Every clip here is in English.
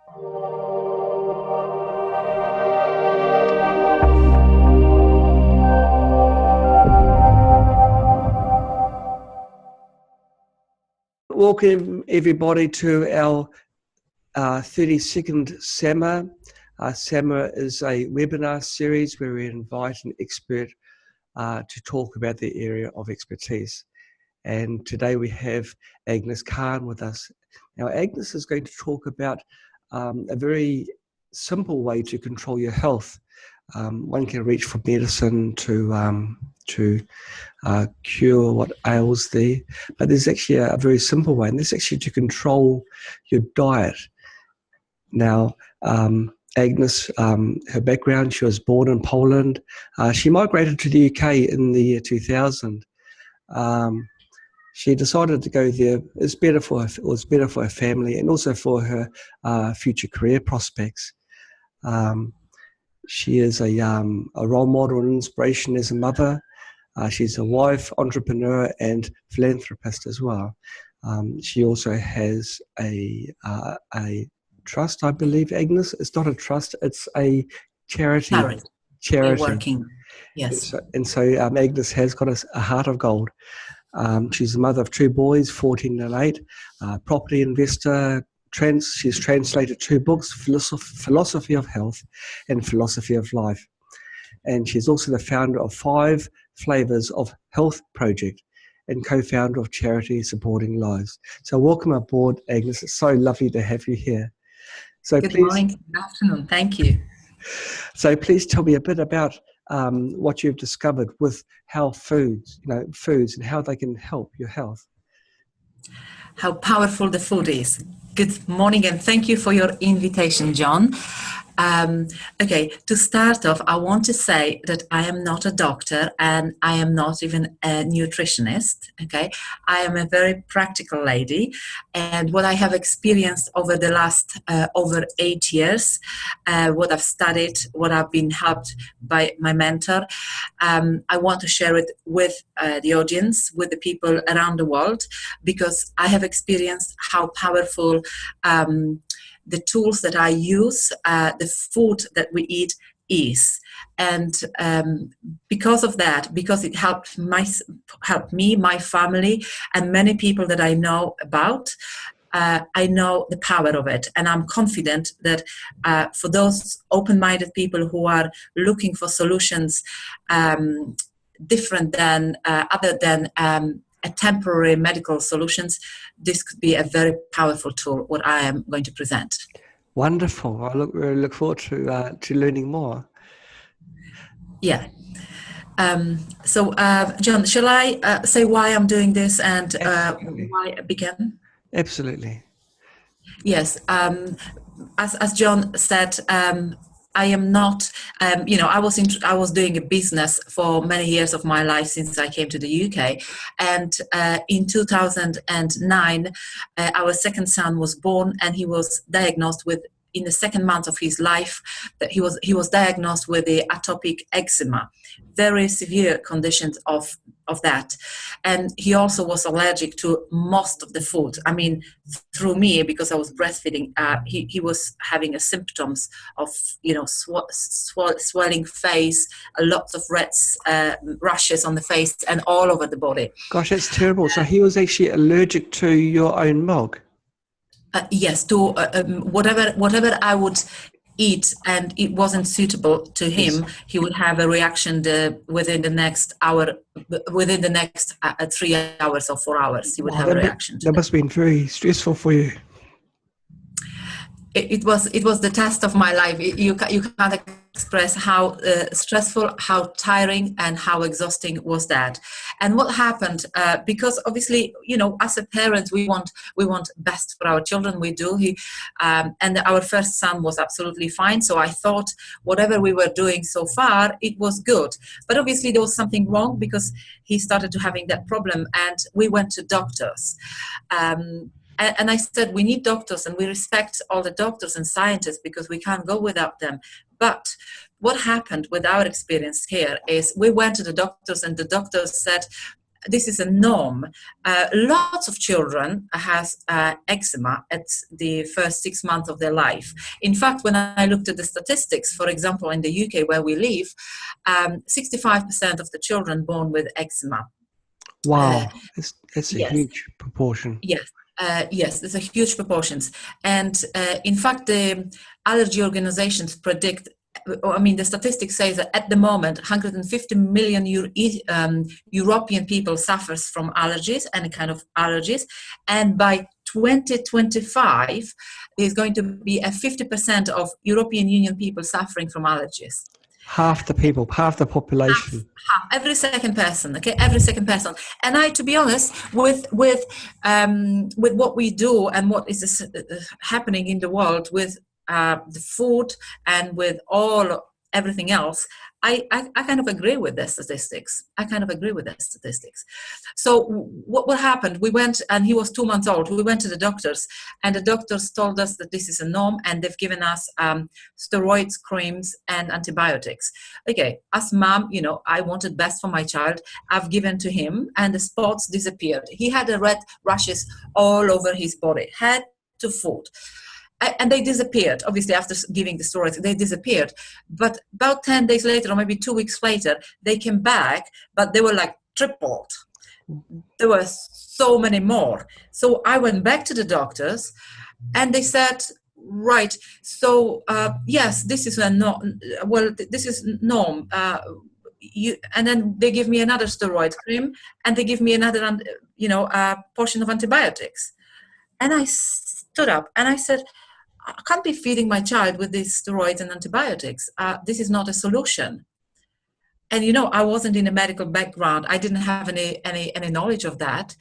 Welcome everybody to our 32nd SAMA. SAMA is a webinar series where we invite an expert to talk about their area of expertise. And today we have Agnes Khan with us. Now Agnes is going to talk about a very simple way to control your health. One can reach for medicine to cure what ails thee, but there's actually a very simple way, and this is actually to control your diet. Now, Agnes, her background, she was born in Poland. She migrated to the UK in the year 2000. She decided to go there. It was better for her family and also for her future career prospects. She is a role model and inspiration as a mother. She's a wife, entrepreneur, and philanthropist as well. She also has a trust, I believe, Agnes. It's not a trust; it's a charity. Charity. Working, yes. And so Agnes has got a heart of gold. She's the mother of two boys, 14 and 8. Property investor. She's translated 2 books: Philosophy of Health and Philosophy of Life. And she's also the founder of Flavours of Health Project and co-founder of charity Supporting Lives. So welcome aboard, Agnes. It's so lovely to have you here. So good morning, good afternoon. Thank you. So please tell me a bit about what you've discovered with how foods and how they can help your health. How powerful the food is. Good morning, and thank you for your invitation, John. Okay, to start off, I want to say that I am not a doctor and I am not even a nutritionist, okay? I am a very practical lady, and what I have experienced over the last over 8 years, what I've studied, what I've been helped by my mentor, I want to share it with the audience, with the people around the world, because I have experienced how powerful the tools that I use, the food that we eat is. And because of that, because it helped me, my family, and many people that I know about, I know the power of it. And I'm confident that for those open-minded people who are looking for solutions different than, other than a temporary medical solutions, this could be a very powerful tool, what I am going to present. Wonderful. I look forward to learning more. Yeah. So, John, shall I say why I'm doing this and why I began? Absolutely. Yes. As John said, I am not, I was doing a business for many years of my life since I came to the UK. And in 2009, our second son was born, and he was diagnosed with, in the second month of his life, that he was diagnosed with the atopic eczema, very severe conditions of that. And he also was allergic to most of the food. I mean, through me, because I was breastfeeding, he was having symptoms of, swelling face, lots of red rashes on the face and all over the body. Gosh, that's terrible. So he was actually allergic to your own milk? Yes, to whatever I would eat, and it wasn't suitable to him. Yes. He would have a reaction within the next hour, within the next 3 hours or 4 hours. He would have a reaction. That must have been very stressful for you. It was the test of my life. You can't express how stressful, how tiring, and how exhausting was that. And what happened? Because obviously, as a parent, we want best for our children. We do. And our first son was absolutely fine. So I thought whatever we were doing so far, it was good. But obviously there was something wrong, because he started to having that problem, and we went to doctors. And I said, we need doctors, and we respect all the doctors and scientists, because we can't go without them. But what happened with our experience here is we went to the doctors, and the doctors said, this is a norm. Lots of children has eczema at the first 6 months of their life. In fact, when I looked at the statistics, for example, in the UK where we live, 65% of the children born with eczema. Wow, that's a Yes. huge proportion. Yes. Yes, there's a huge proportions. And in fact, the allergy organizations predict, I mean, the statistics say that at the moment, 150 million European people suffers from allergies, any kind of allergies. And by 2025, there's going to be a 50% of European Union people suffering from allergies. Half the people, half the population. Every second person, okay, every second person. And to be honest, with what we do and what is happening in the world with the food and with everything else, I kind of agree with the statistics. So what happened? We went, and he was 2 months old. We went to the doctors, and the doctors told us that this is a norm, and they've given us steroids, creams, and antibiotics. Okay, as mom, I wanted best for my child. I've given to him, and the spots disappeared. He had red rashes all over his body, head to foot. And they disappeared. Obviously, after giving the steroids, they disappeared. But about 10 days later, or maybe 2 weeks later, they came back, but they were like tripled. There were so many more. So I went back to the doctors, and they said, right, so yes, this is a norm. Well, this is norm. And then they give me another steroid cream, and they give me another, portion of antibiotics. And I stood up and I said, I can't be feeding my child with these steroids and antibiotics. This is not a solution. And, I wasn't in a medical background. I didn't have any knowledge of that.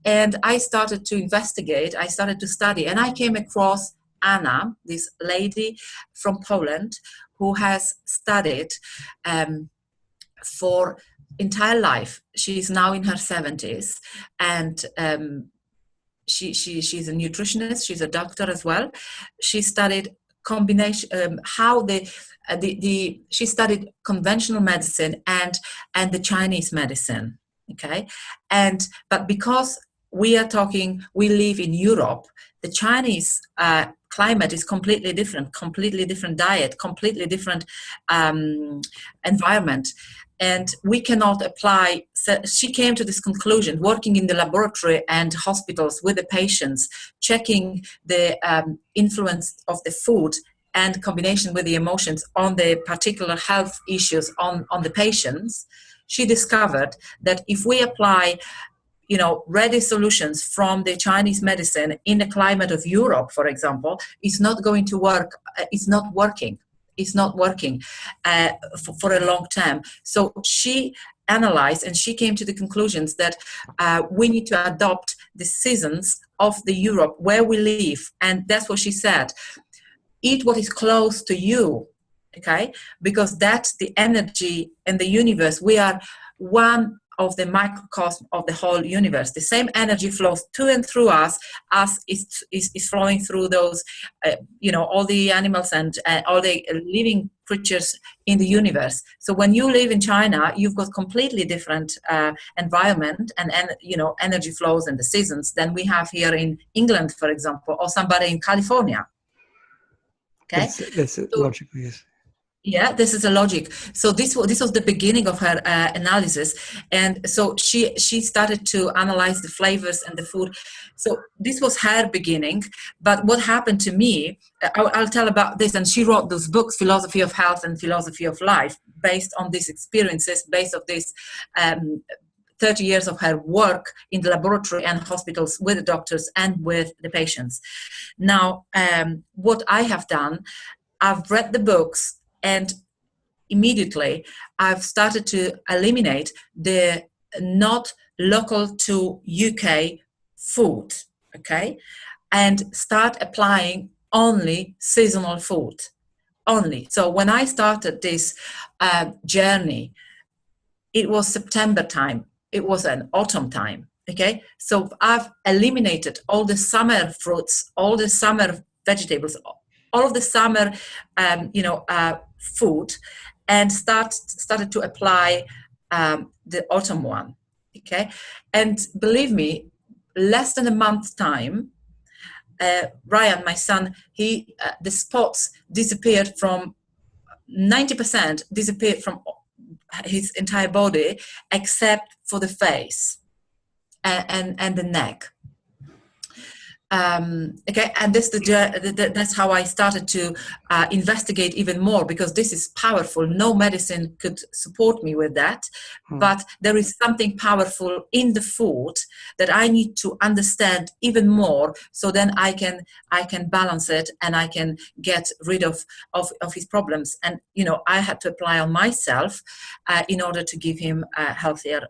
And I started to investigate. I started to study. And I came across Anna, this lady from Poland, who has studied for entire life. She's now in her 70s. And she's a nutritionist. She's a doctor as well. She studied combination, she studied conventional medicine and the Chinese medicine. Okay. But because we live in Europe, the Chinese climate is completely different diet, completely different environment. And we cannot apply. So she came to this conclusion, working in the laboratory and hospitals with the patients, checking the influence of the food and combination with the emotions on the particular health issues on the patients. She discovered that if we apply ready solutions from the Chinese medicine in the climate of Europe, for example, it's not going to work. It's not working for a long time. So she analyzed, and she came to the conclusions that we need to adopt the seasons of the Europe where we live. And that's what she said. Eat what is close to you, okay? Because that's the energy in the universe. We are one of the microcosm of the whole universe. The same energy flows to and through us as is flowing through those, all the animals and all the living creatures in the universe. So when you live in China, you've got completely different environment and energy flows and the seasons than we have here in England, for example, or somebody in California. Okay, that's logical, yes. Yeah, this is a logic. So this was the beginning of her analysis, and so she started to analyze the flavors and the food. So this was her beginning. But what happened to me, I'll tell about this. And she wrote those books, Philosophy of Health and Philosophy of Life, based on these experiences, based on this 30 years of her work in the laboratory and hospitals with the doctors and with the patients. Now, what I have done, I've read the books. And immediately, I've started to eliminate the not local to UK food, okay? And start applying only seasonal food, only. So when I started this journey, it was September time. It was an autumn time, okay? So I've eliminated all the summer fruits, all the summer vegetables, all of the summer, food, and started to apply the autumn one. Okay, and believe me, less than a month's time, Ryan, my son, the spots disappeared from 90% disappeared from his entire body, except for the face and the neck. Okay, and that's how I started to investigate even more, because this is powerful. No medicine could support me with that, but there is something powerful in the food that I need to understand even more, so then I can balance it and I can get rid of his problems. And I had to apply on myself in order to give him healthier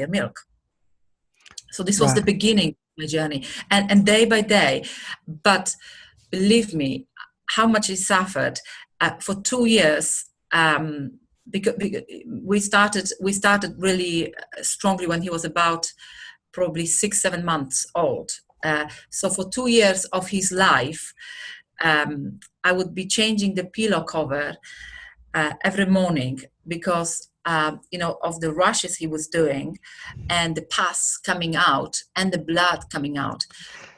milk. So this was the beginning of my journey, and day by day. But believe me, how much he suffered for 2 years. Because we started really strongly when he was about probably 6-7 months old. So for 2 years of his life, I would be changing the pillow cover every morning, because of the rushes he was doing, and the pus coming out and the blood coming out.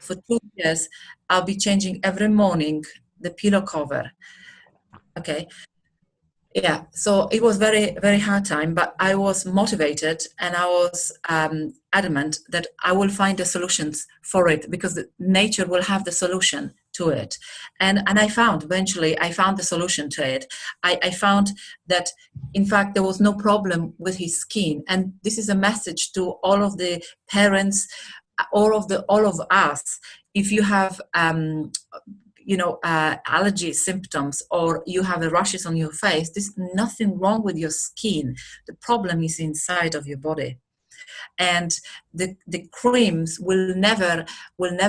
For 2 years, I'll be changing every morning the pillow cover. Okay. Yeah, so it was very, very hard time, but I was motivated, and I was adamant that I will find the solutions for it, because nature will have the solution to it. And I found the solution to it. I found that, in fact, there was no problem with his skin. And this is a message to all of the parents, all of us. If you have allergy symptoms, or you have rashes on your face, there's nothing wrong with your skin. The problem is inside of your body. And the creams will never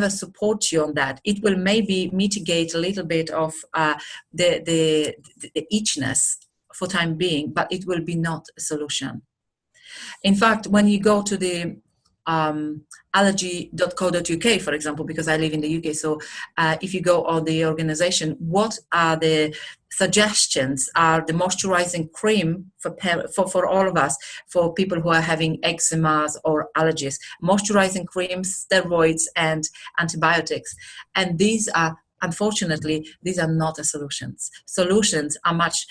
support you on that. It will maybe mitigate a little bit of the itchiness for time being, but it will be not a solution. In fact, when you go to the allergy.co.uk, for example, because I live in the UK, so if you go on the organization, what are the suggestions? Are the moisturizing cream for all of us, for people who are having eczemas or allergies, moisturizing creams, steroids, and antibiotics. And these are, unfortunately, these are not the solutions. Solutions are much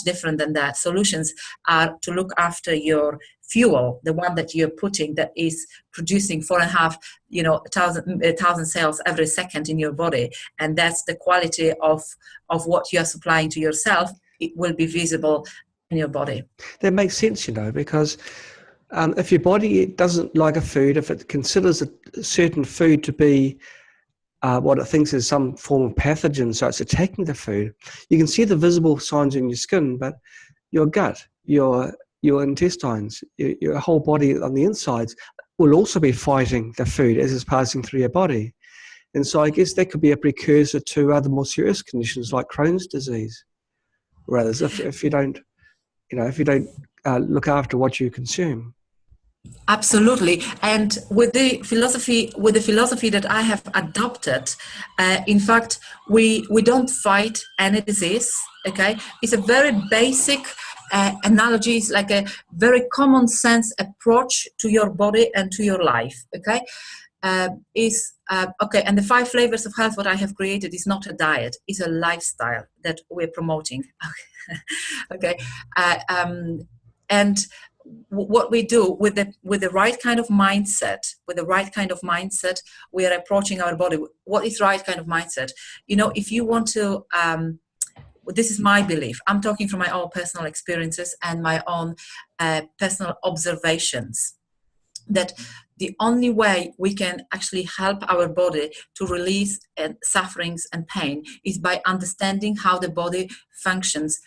different than that. Solutions are to look after your fuel, the one that you're putting, that is producing 4,500 cells every second in your body, and that's the quality of what you are supplying to yourself. It will be visible in your body. That makes sense, because if your body doesn't like a food, if it considers a certain food to be what it thinks is some form of pathogen, so it's attacking the food, you can see the visible signs in your skin, but your gut, your intestines, your whole body on the insides will also be fighting the food as it's passing through your body. And so I guess that could be a precursor to other more serious conditions like Crohn's disease, or others, if you don't look after what you consume. Absolutely. And with the philosophy that I have adopted, in fact, we don't fight any disease. Okay, it's a very basic analogy. It's like a very common sense approach to your body and to your life. Okay, okay. And the 5 flavors of health, what I have created, is not a diet; it's a lifestyle that we're promoting. Okay, and what we do with the right kind of mindset, we are approaching our body. What is right kind of mindset? If you want to, this is my belief. I'm talking from my own personal experiences and my own personal observations, that the only way we can actually help our body to release sufferings and pain is by understanding how the body functions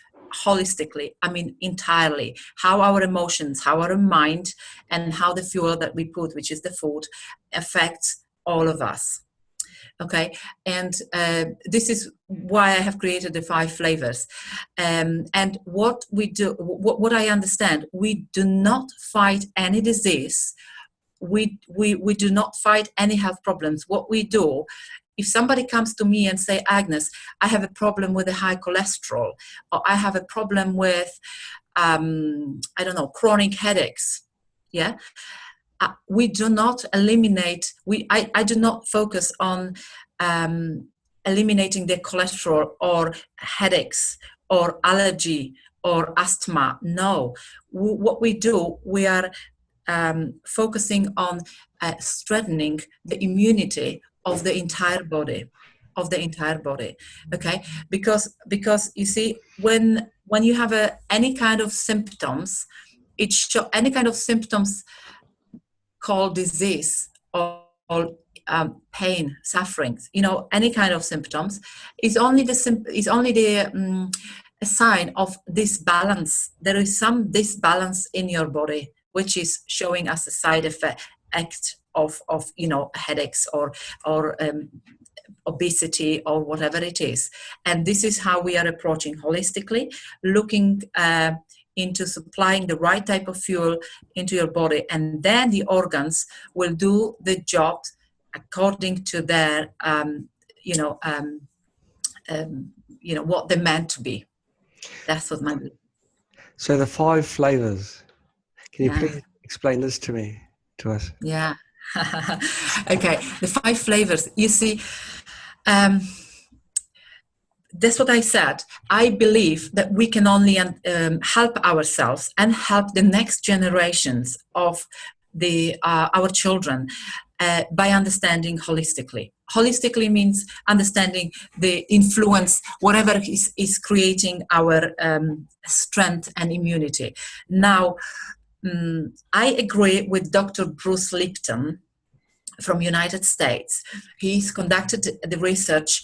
holistically, entirely, how our emotions, how our mind, and how the fuel that we put, which is the food, affects all of us. Okay, and this is why I have created the 5 flavors. And what we do, what I understand, we do not fight any disease. We do not fight any health problems. What we do, if somebody comes to me and say, Agnes, I have a problem with the high cholesterol, or I have a problem with, chronic headaches, yeah, we do not eliminate, I do not focus on eliminating the cholesterol or headaches or allergy or asthma. No, what we do, we are focusing on strengthening the immunity of the entire body, okay? Because you see, when you have any kind of symptoms, any kind of symptoms called disease or pain, sufferings, any kind of symptoms, is only a sign of disbalance. There is some disbalance in your body, which is showing us a side effect of headaches or obesity or whatever it is. And this is how we are approaching holistically, looking into supplying the right type of fuel into your body, and then the organs will do the job according to their what they're meant to be. That's what my... So the 5 flavors, can you Yeah. please explain this to us? Yeah. Okay, the 5 flavors. You see, that's what I said. I believe that we can only help ourselves and help the next generations of our children by understanding holistically. Holistically means understanding the influence, whatever is creating our strength and immunity. Now, I agree with Dr. Bruce Lipton from United States. He's conducted the research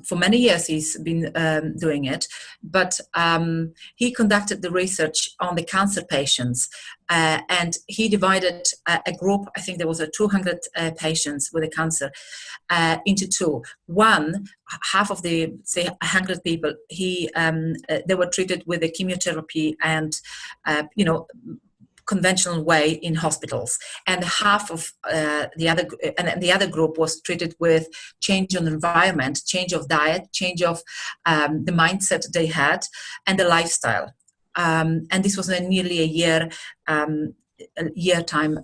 for many years. He's been doing it, but he conducted the research on the cancer patients, and he divided a group, I think there was 200 patients with a cancer, into 2. One, half of the, say, 100 people, they were treated with the chemotherapy and, conventional way in hospitals, and half of the other group was treated with change of environment, change of diet, change of the mindset they had, and the lifestyle. And this was nearly a year time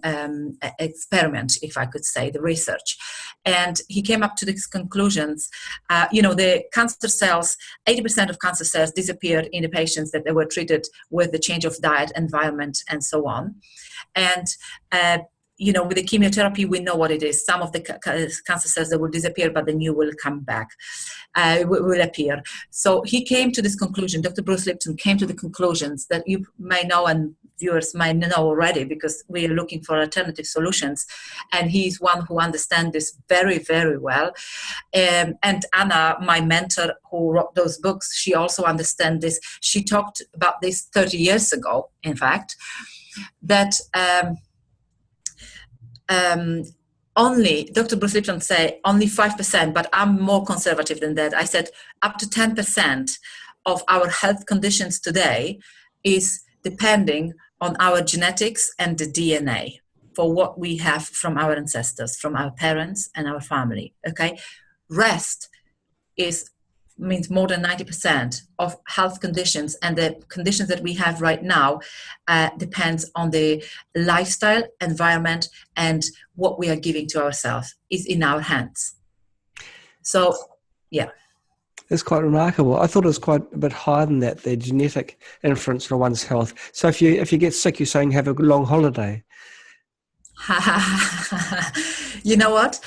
experiment, if I could say, the research. And he came up to these conclusions. The cancer cells, 80% of cancer cells disappeared in the patients that they were treated with the change of diet, environment, and so on. And with the chemotherapy, we know what it is. Some of the cancer cells that will disappear, but the new will come back, will appear. So he came to this conclusion, Dr. Bruce Lipton came to the conclusions that you may know and viewers might know already, because we are looking for alternative solutions. And he's one who understands this very, very well. And Anna, my mentor who wrote those books, she also understands this. She talked about this 30 years ago, in fact, that only, Dr. Bruce Lipton say only 5%, but I'm more conservative than that. I said up to 10% of our health conditions today is depending on our genetics and the DNA for what we have from our ancestors, from our parents and our family, okay? Rest means more than 90% of health conditions, and the conditions that we have right now depends on the lifestyle, environment, and what we are giving to ourselves is in our hands. So, yeah. It's quite remarkable. I thought it was quite a bit higher than that, the genetic influence on one's health. So if you get sick, you're saying have a long holiday. You know what?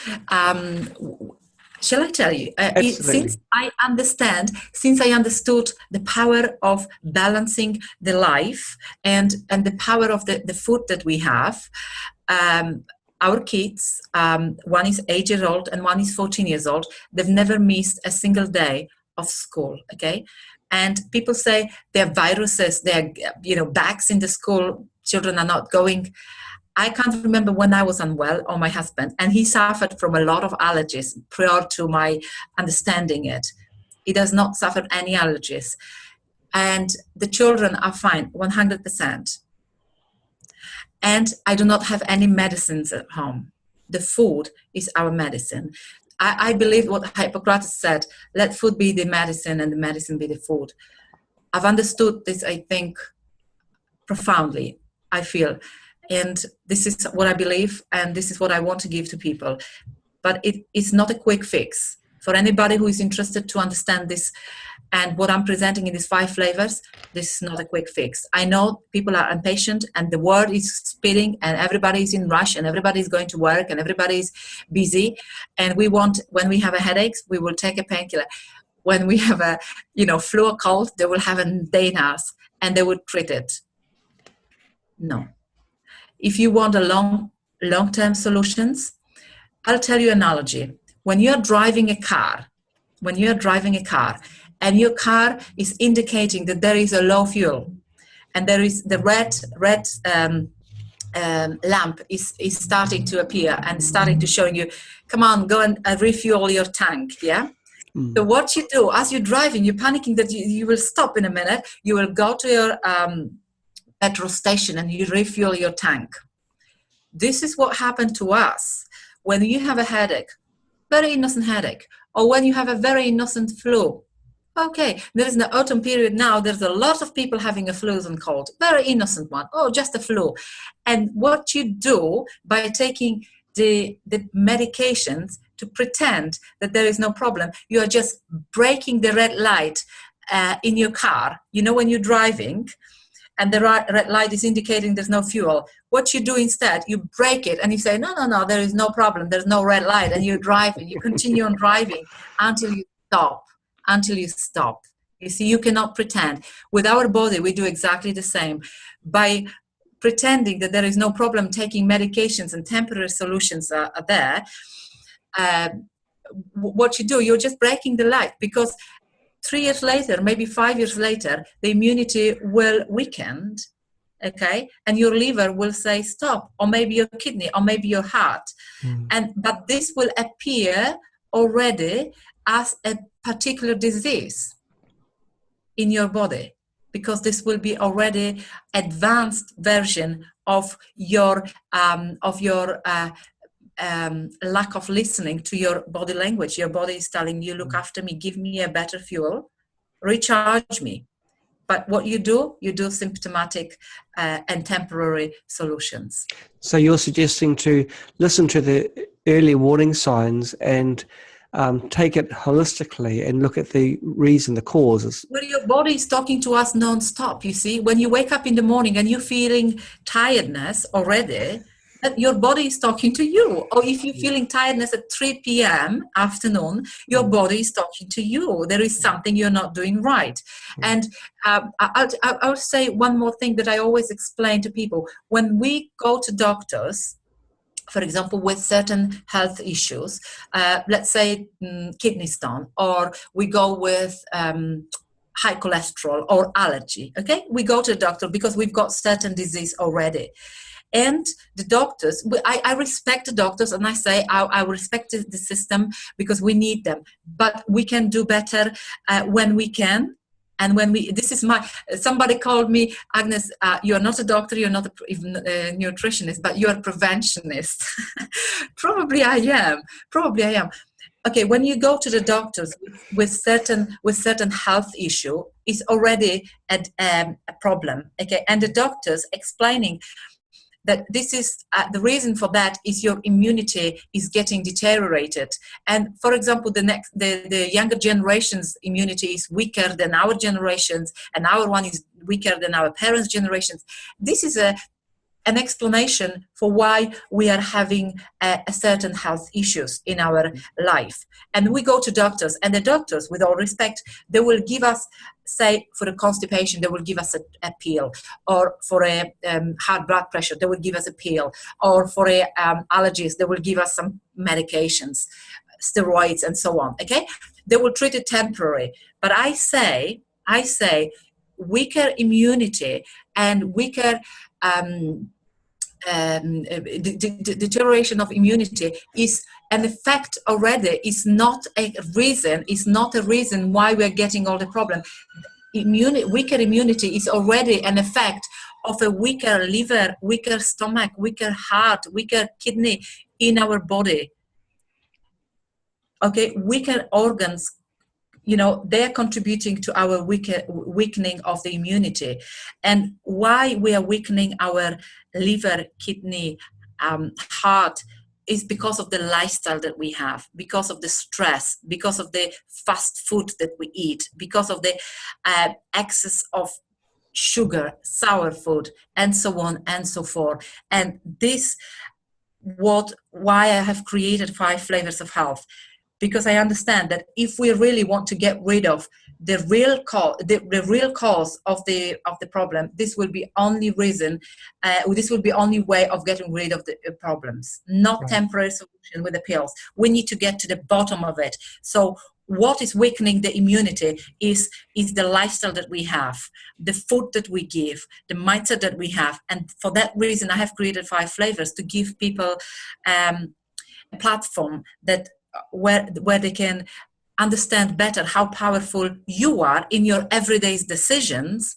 Shall I tell you? Since I understood the power of balancing the life and the power of the food that we have, our kids, one is 8 years old and one is 14 years old, they've never missed a single day of school, okay? And people say there are viruses, there are bags in the school, children are not going. I can't remember when I was unwell, or my husband, and he suffered from a lot of allergies prior to my understanding it. He does not suffer any allergies. And the children are fine, 100%. And I do not have any medicines at home. The food is our medicine. I believe what Hippocrates said, let food be the medicine and the medicine be the food. I've understood this, I think, profoundly, I feel. And this is what I believe, and this is what I want to give to people. But it's not a quick fix. For anybody who is interested to understand this and what I'm presenting in these 5 flavors, this is not a quick fix. I know people are impatient and the world is speeding and everybody is in rush and everybody is going to work and everybody is busy. And when we have a headache, we will take a painkiller. When we have a, flu or cold, they will have a day nurse and they will treat it. No. If you want a long-term solutions, I'll tell you an analogy. When you're driving a car, and your car is indicating that there is a low fuel, and there is the red lamp is starting to appear and starting to show you, come on, go and refuel your tank, yeah? So what you do, as you're driving, you're panicking that you will stop in a minute, you will go to your petrol station and you refuel your tank. This is what happened to us. When you have a headache, very innocent headache, or when you have a very innocent flu, okay, there is the autumn period now, there's a lot of people having a flu and cold, very innocent one, just a flu. And what you do by taking the medications to pretend that there is no problem, you are just breaking the red light in your car. When you're driving and the red light is indicating there's no fuel, what you do instead, you break it and you say, no, there is no problem, there's no red light, and you drive and you continue on driving until you stop. You see, you cannot pretend. With our body, we do exactly the same. By pretending that there is no problem, taking medications and temporary solutions are there, what you do, you're just breaking the light, because 3 years later, maybe 5 years later, the immunity will weaken, okay, and your liver will say stop, or maybe your kidney, or maybe your heart. But this will appear already as a particular disease in your body, because this will be already advanced version of your lack of listening to your body language. Your body is telling you, look after me, give me a better fuel, recharge me. But what you do symptomatic and temporary solutions. So you're suggesting to listen to the early warning signs and take it holistically and look at the reason, the causes. Well, your body is talking to us non-stop, you see. When you wake up in the morning and you're feeling tiredness already, your body is talking to you. Or if you're feeling tiredness at 3 p.m. afternoon, your body is talking to you. There is something you're not doing right. And I'll say one more thing that I always explain to people. When we go to doctors, for example, with certain health issues, let's say kidney stone, or we go with high cholesterol or allergy, okay? We go to the doctor because we've got certain disease already. And the doctors, I respect the doctors, and I say I respect the system because we need them. But we can do better when we can. And when somebody called me, Agnes, you're not a doctor, you're not even a nutritionist, but you're a preventionist. Probably I am. Okay, when you go to the doctors with certain health issue, it's already a problem. Okay, and the doctors explaining that this is the reason for that is your immunity is getting deteriorated. And for example, the younger generation's immunity is weaker than our generations, and our one is weaker than our parents' generations. This is an explanation for why we are having a certain health issues in our life. And we go to doctors, and the doctors, with all respect, they will give us, say, for the constipation, they will give us a pill, or for a high blood pressure, they will give us a pill, or for allergies, they will give us some medications, steroids, and so on. Okay, they will treat it temporary. But I say, weaker immunity and weaker deterioration of immunity is an effect already, is not a reason why we're getting all the problem. Weaker immunity is already an effect of a weaker liver, weaker stomach, weaker heart, weaker kidney in our body. Okay, weaker organs they're contributing to our weakening of the immunity. And why we are weakening our liver, kidney, heart, is because of the lifestyle that we have, because of the stress, because of the fast food that we eat, because of the excess of sugar, sour food, and so on and so forth. And this why I have created 5 Flavors of Health, because I understand that if we really want to get rid of the real cause of the problem, this will be only this will be only way of getting rid of the problems, not temporary solution with the pills. We need to get to the bottom of it. So what is weakening the immunity is the lifestyle that we have, the food that we give, the mindset that we have. And for that reason, I have created 5 flavors to give people a platform that where they can understand better how powerful you are in your everyday decisions,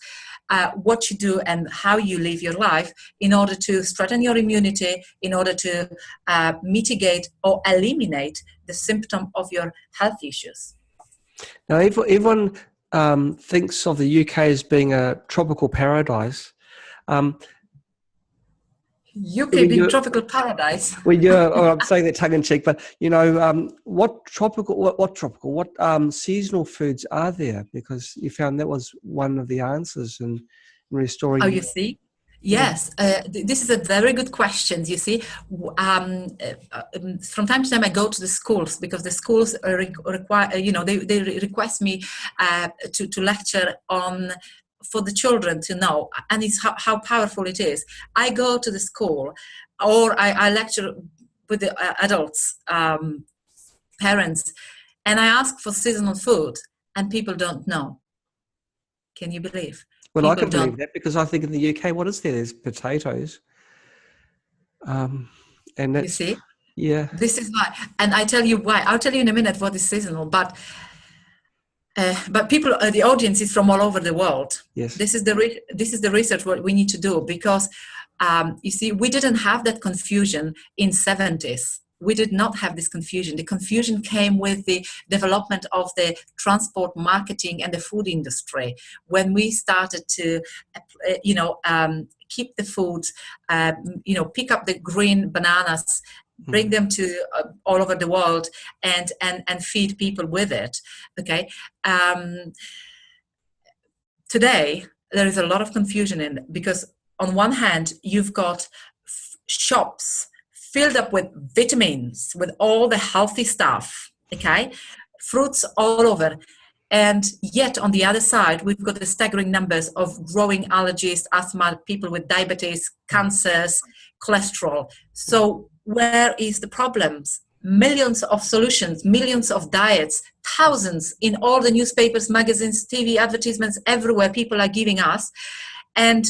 what you do and how you live your life, in order to strengthen your immunity, in order to mitigate or eliminate the symptom of your health issues. Now, everyone thinks of the UK as being a tropical paradise. UK being tropical paradise. I'm saying that tongue in cheek, but what seasonal foods are there? Because you found that was one of the answers in restoring. Oh, you see. Yes, this is a very good question. You see, from time to time I go to the schools, because the schools require, they request me to lecture on, for the children to know, and it's how powerful it is. I go to the school, or I lecture with the adults, parents, and I ask for seasonal food, and people don't know. Can you believe? Well, I can believe that, because I think in the UK, what is there? There's potatoes. And that's, you see? Yeah. This is why. And I tell you why. I'll tell you in a minute what is seasonal. But people, the audience is from all over the world. Yes. This is the research what we need to do, because you see, we didn't have that confusion in 70s. We did not have this confusion. The confusion came with the development of the transport, marketing, and the food industry, when we started to, keep the food, pick up the green bananas, bring them to all over the world, and feed people with it. Okay. Today there is a lot of confusion in it, because on one hand you've got shops filled up with vitamins, with all the healthy stuff, okay, fruits all over. And yet on the other side, we've got the staggering numbers of growing allergies, asthma, people with diabetes, cancers, cholesterol. So where is the problems? Millions of solutions, millions of diets, thousands in all the newspapers, magazines, TV, advertisements, everywhere people are giving us. And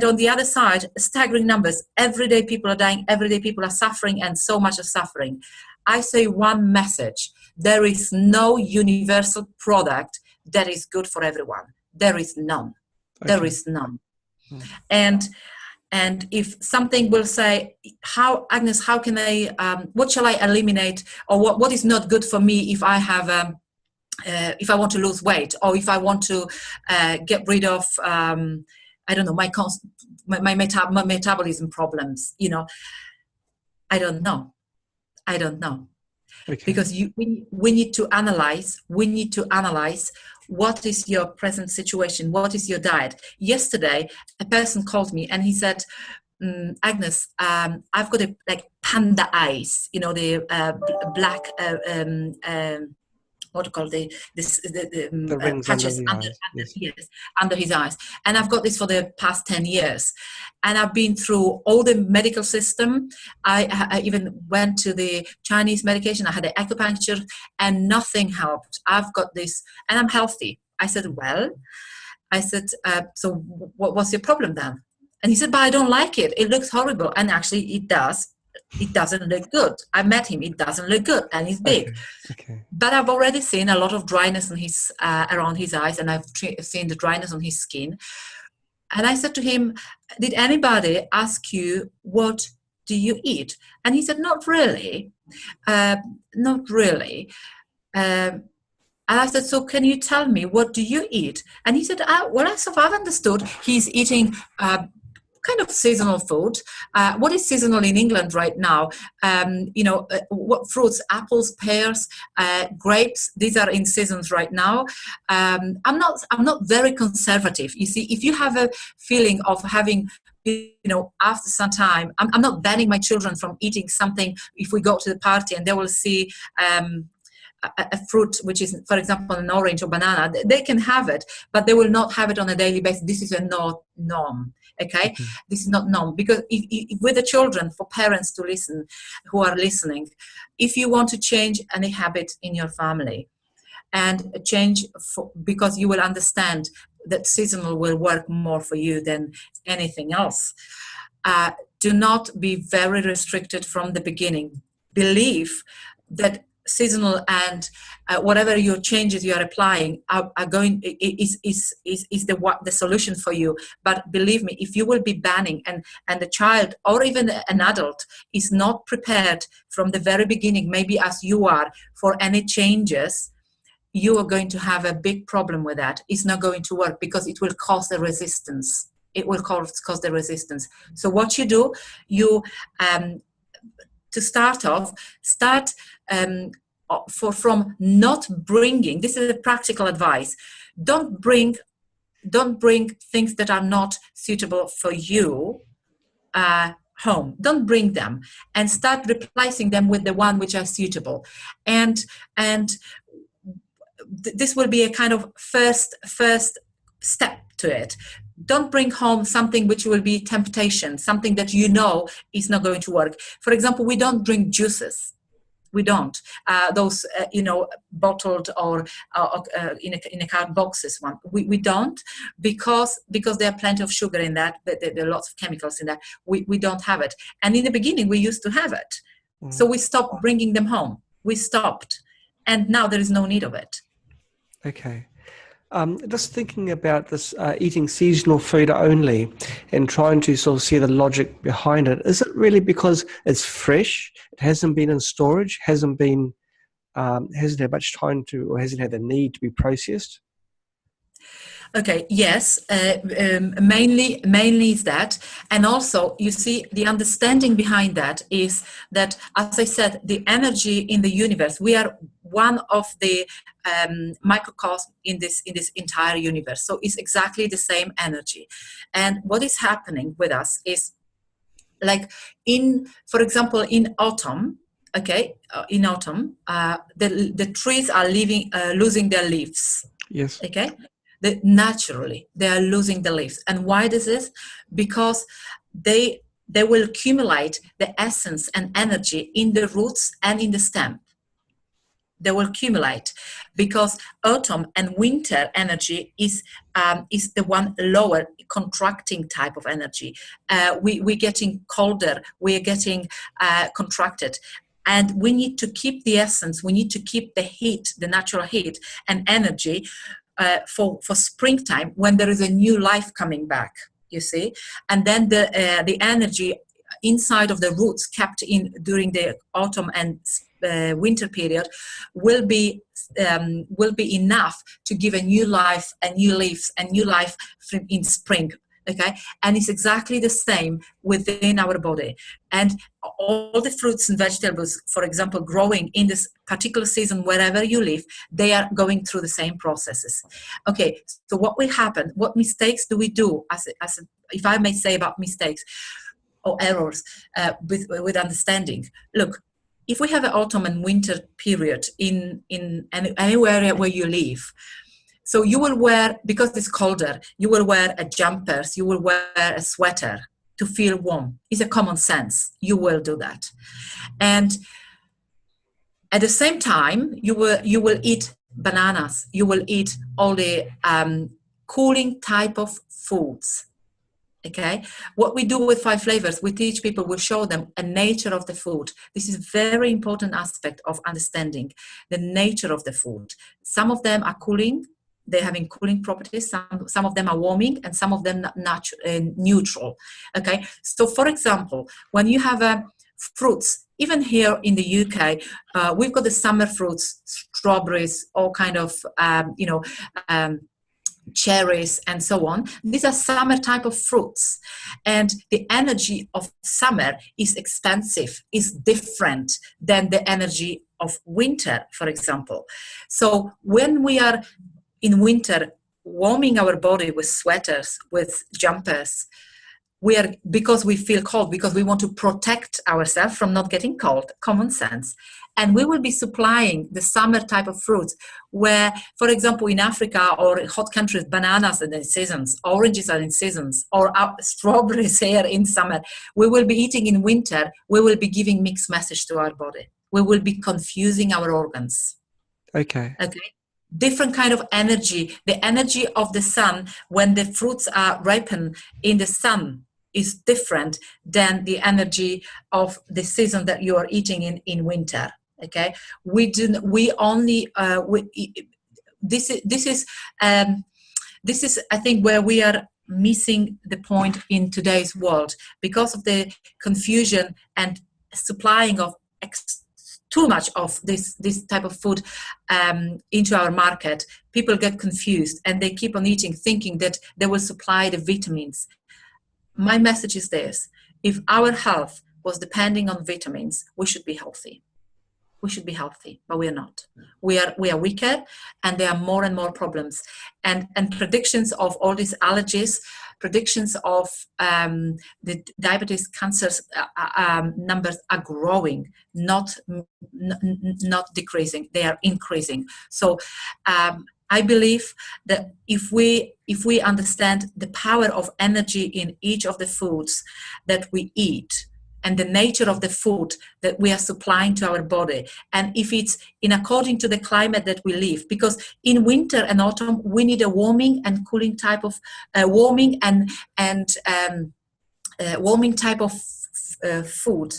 on the other side, staggering numbers. Every day people are dying, every day people are suffering, and so much of suffering. I say one message: there is no universal product that is good for everyone. There is none. Okay. There is none. And if something will say, Agnes, how can I, what shall I eliminate, or what is not good for me if I have, if I want to lose weight, or if I want to get rid of, I don't know, my metabolism problems, I don't know. Okay. Because we need to analyze what is your present situation, what is your diet. Yesterday, a person called me and he said, Agnes, I've got panda eyes, the black, what do you call the rings patches under his eyes. And I've got this for the past 10 years. And I've been through all the medical system. I even went to the Chinese medication. I had the acupuncture, and nothing helped. I've got this, and I'm healthy. I said, so what's your problem then? And he said, but I don't like it. It looks horrible. And actually it does. It doesn't look good. I met him. It doesn't look good, and he's big. Okay. But I've already seen a lot of dryness on his around his eyes, and I've seen the dryness on his skin. And I said to him, "Did anybody ask you what do you eat?" And he said, "Not really, not really." And I said, so can you tell me, what do you eat? And he said, well, as I've understood, he's eating kind of seasonal food. What is seasonal in England right now? What fruits? Apples, pears, grapes. These are in seasons right now. I'm not very conservative. You see, if you have a feeling of having, after some time, I'm not banning my children from eating something. If we go to the party and they will see a fruit, which is, for example, an orange or banana, they can have it, but they will not have it on a daily basis. This is a norm. Okay, Mm-hmm. this is not norm, because if with the children, for parents to listen, who are listening, if you want to change any habit in your family, and change because you will understand that seasonal will work more for you than anything else. Do not be very restricted from the beginning. Believe that seasonal and whatever your changes you are applying are going is the solution for you. But believe me, if you will be banning and the child or even an adult is not prepared from the very beginning, maybe as you are, for any changes, you are going to have a big problem with that. It's not going to work because it will cause the resistance. It will cause the resistance. So what you do, you to start off, from not bringing. This is a practical advice. Don't bring things that are not suitable for you home. Don't bring them, and start replacing them with the one which are suitable. And this will be a kind of first step to it. Don't bring home something which will be temptation, something that you know is not going to work. For example, we don't drink juices. We don't. Those, bottled or in a card boxes one. We don't, because there are plenty of sugar in that. There are lots of chemicals in that. We don't have it. And in the beginning, we used to have it. Mm. So we stopped bringing them home. We stopped. And now there is no need of it. Okay. Just thinking about this eating seasonal food only and trying to sort of see the logic behind it. Is it really because it's fresh? It hasn't been in storage, hasn't had much time to, or hasn't had the need to be processed? Okay, yes, mainly is that. And also, you see, the understanding behind that is that, as I said, the energy in the universe, we are one of the microcosm in this entire universe. So it's exactly the same energy. And what is happening with us is, like, for example, in autumn, the trees are losing their leaves. Yes. Okay. Naturally, they are losing the leaves. And why this is? Because they will accumulate the essence and energy in the roots and in the stem. They will accumulate because autumn and winter energy is the one lower contracting type of energy. We're getting colder, we're getting contracted. And we need to keep the essence, we need to keep the heat, the natural heat and energy for springtime, when there is a new life coming back, you see. And then the energy inside of the roots kept in during the autumn and winter period will be enough to give a new life and new leaves and new life in spring. Okay, and it's exactly the same within our body. And all the fruits and vegetables, for example, growing in this particular season wherever you live, they are going through the same processes. Okay, so what will happen? What mistakes do we do, if I may say, about mistakes or errors with understanding? Look, if we have an autumn and winter period in any area where you live, so you will wear, because it's colder, you will wear a jumpers, you will wear a sweater to feel warm. It's a common sense. You will do that. And at the same time, you will eat bananas. You will eat all the cooling type of foods. Okay, what we do with 5 flavors, we teach people, we show them a nature of the food. This is a very important aspect of understanding the nature of the food. Some of them are cooling. They're having cooling properties. Some of them are warming, and some of them neutral. Okay, so for example, when you have fruits, even here in the UK, we've got the summer fruits, strawberries, all kind of, cherries and so on. These are summer type of fruits, and the energy of summer is expansive, is different than the energy of winter, for example. So when we are in winter warming our body with sweaters, with jumpers, because we feel cold, because we want to protect ourselves from not getting cold, common sense. And we will be supplying the summer type of fruits where, for example, in Africa or hot countries, bananas are in seasons, oranges are in seasons, or strawberries here in summer. We will be eating in winter. We will be giving mixed message to our body. We will be confusing our organs. Okay. Different kind of energy. The energy of the sun when the fruits are ripened in the sun is different than the energy of the season that you are eating in winter. Okay, this is I think where we are missing the point in today's world because of the confusion and supplying of too much of this type of food into our market. People get confused and they keep on eating thinking that they will supply the vitamins. My message is this: if our health was depending on vitamins, we should be healthy. We should be healthy, but we are not. We are weaker, and there are more and more problems. And predictions of all these allergies, predictions of the diabetes, cancers numbers are growing, not decreasing. They are increasing. So I believe that if we understand the power of energy in each of the foods that we eat, and the nature of the food that we are supplying to our body, and if it's in according to the climate that we live, because in winter and autumn we need a warming and cooling type of warming type of food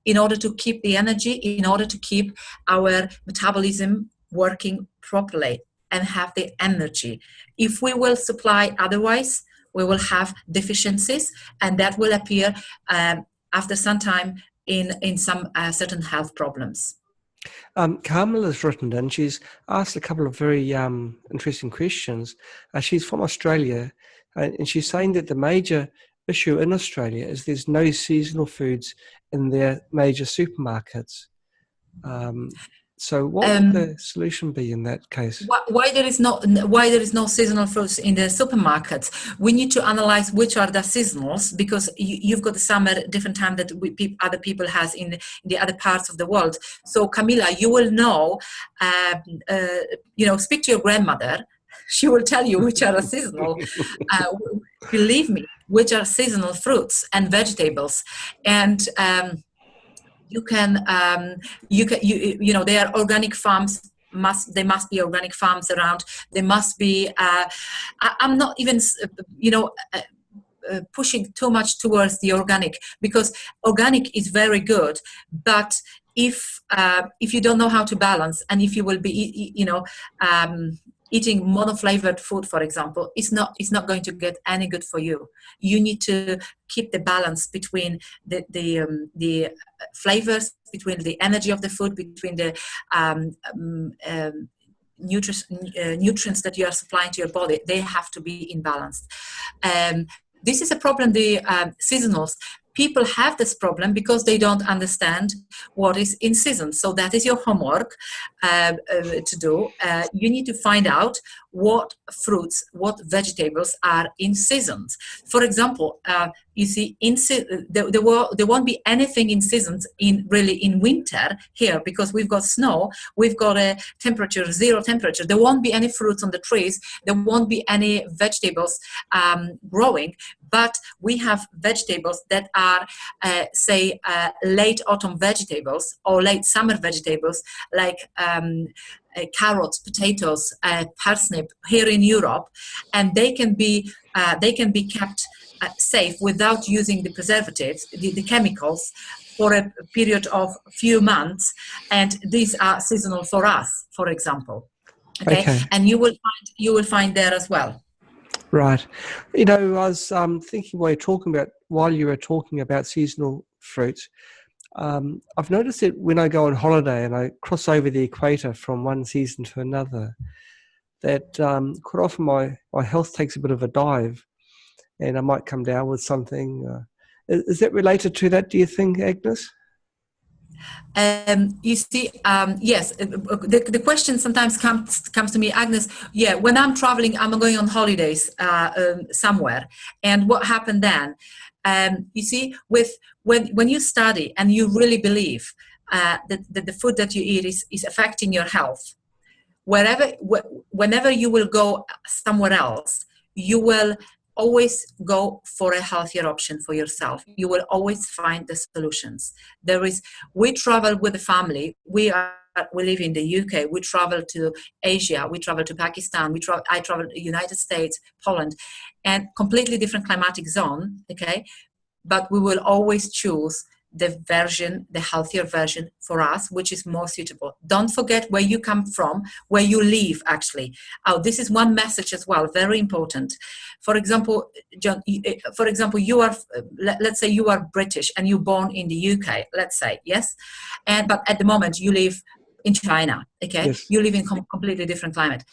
in order to keep the energy, in order to keep our metabolism working properly and have the energy. If we will supply otherwise, we will have deficiencies, and that will appear after some time in some certain health problems. Carmela's written in. She's asked a couple of very interesting questions. She's from Australia, and she's saying that the major issue in Australia is there's no seasonal foods in their major supermarkets. So what would the solution be in that case? Why there is no seasonal fruits in the supermarkets? We need to analyze which are the seasonals, because you've got the summer different time that other people has in the other parts of the world. So Camilla, you will know, speak to your grandmother. She will tell you which are seasonal. Believe me, which are seasonal fruits and vegetables, and there are organic farms. There must be organic farms around. There must be. I'm not even pushing too much towards the organic, because organic is very good, but if you don't know how to balance, and if you will be eating monoflavored food, for example, it's not going to get any good for you. You need to keep the balance between the flavors, between the energy of the food, between the nutrients that you are supplying to your body. They have to be in balance. This is a problem. The seasonals. People have this problem because they don't understand what is in season. So that is your homework to do. You need to find out what fruits, what vegetables are in seasons. For example, you see, there won't be anything in seasons in winter here, because we've got snow, we've got a temperature, 0 temperature. There won't be any fruits on the trees. There won't be any vegetables growing. But we have vegetables that are, late autumn vegetables or late summer vegetables, like carrots, potatoes, parsnip here in Europe, and they can be kept safe without using the preservatives, the chemicals, for a period of few months, and these are seasonal for us, for example. Okay. And you will find there as well. Right. I was thinking while you were talking about seasonal fruits, I've noticed that when I go on holiday and I cross over the equator from one season to another, that quite often my health takes a bit of a dive, and I might come down with something. Is that related to that, do you think, Agnes? You see, yes, the question sometimes comes to me, Agnes. Yeah, when I'm traveling, I'm going on holidays somewhere, and what happened then? You see, when you study and you really believe that the food that you eat is affecting your health, whenever you will go somewhere else, you will always go for a healthier option for yourself. You will always find the solutions. We travel with the family. We live in the UK. We travel to Asia. We travel to Pakistan. I travel to the United States, Poland, and completely different climatic zone. Okay, but we will always choose the healthier version for us, which is more suitable. Don't forget where you come from, where you live, actually. Oh, this is one message as well, very important. For example, John, you are, let's say you are British and you're born in the UK, let's say, yes? But at the moment you live in China, okay? Yes. You live in completely different climate.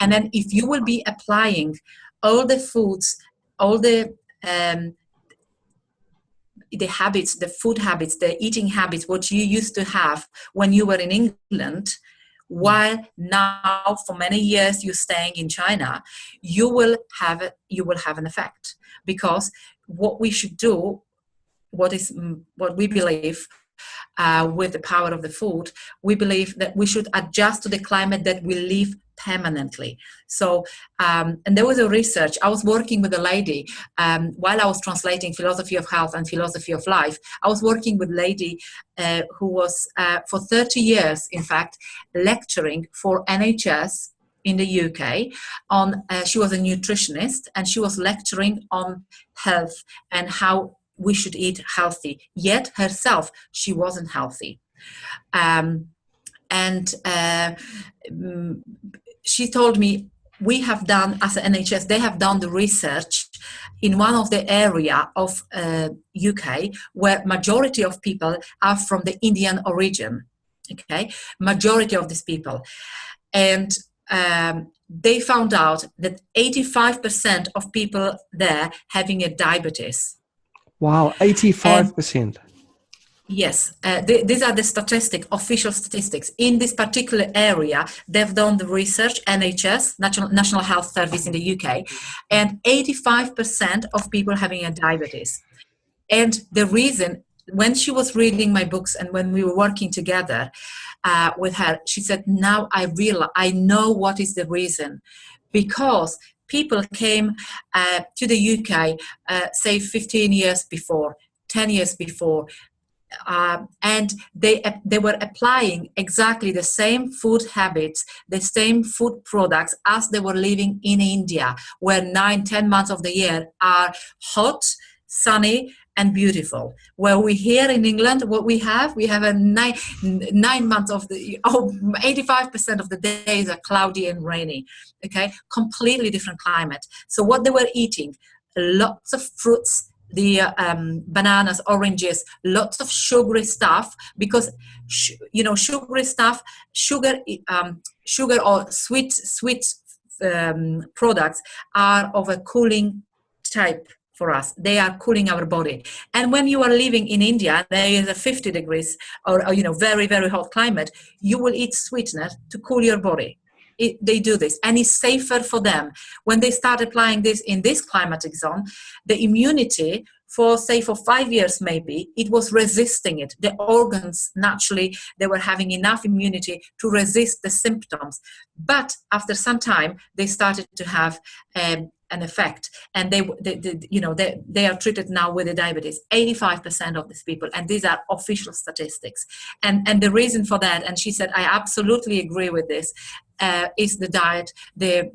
And then if you will be applying all the foods, all the habits, the food habits, the eating habits, what you used to have when you were in England, while now for many years you're staying in China, you will have an effect. Because what we should do, what we believe with the power of the food, we believe that we should adjust to the climate that we live permanently. So, and there was a research, I was working with a lady, while I was translating Philosophy of Health and Philosophy of Life, I was working with a lady who was, for 30 years, in fact, lecturing for NHS in the UK on, she was a nutritionist, and she was lecturing on health and how we should eat healthy, yet herself, she wasn't healthy. She told me, we have done, as an NHS, they have done the research in one of the area of UK where majority of people are from the Indian origin, okay? Majority of these people. And they found out that 85% of people there having a diabetes. Wow, 85%. Yes, these are the official statistics. In this particular area, they've done the research, NHS, National Health Service in the UK, and 85% of people having a diabetes. And the reason, when she was reading my books and when we were working together with her, she said, now I know what is the reason. Because people came to the UK, say 15 years before, 10 years before, and they were applying exactly the same food habits, the same food products as they were living in India, where 9-10 months of the year are hot, sunny, and beautiful. Where we here in England, what we have a 9 months of 85% of the days are cloudy and rainy. Okay, completely different climate. So what they were eating, lots of fruits, the bananas, oranges, lots of sugary stuff, because sugary stuff, sugar or sweet products are of a cooling type for us. They are cooling our body. And when you are living in India, there is a 50 degrees or very, very hot climate, you will eat sweetener to cool your body. They do this, and it's safer for them. When they start applying this in this climatic zone, the immunity for 5 years maybe, it was resisting it. The organs, naturally, they were having enough immunity to resist the symptoms. But after some time, they started to have an effect, and they are treated now with the diabetes. 85% of these people, and these are official statistics. And the reason for that, and she said, I absolutely agree with this, is the diet, the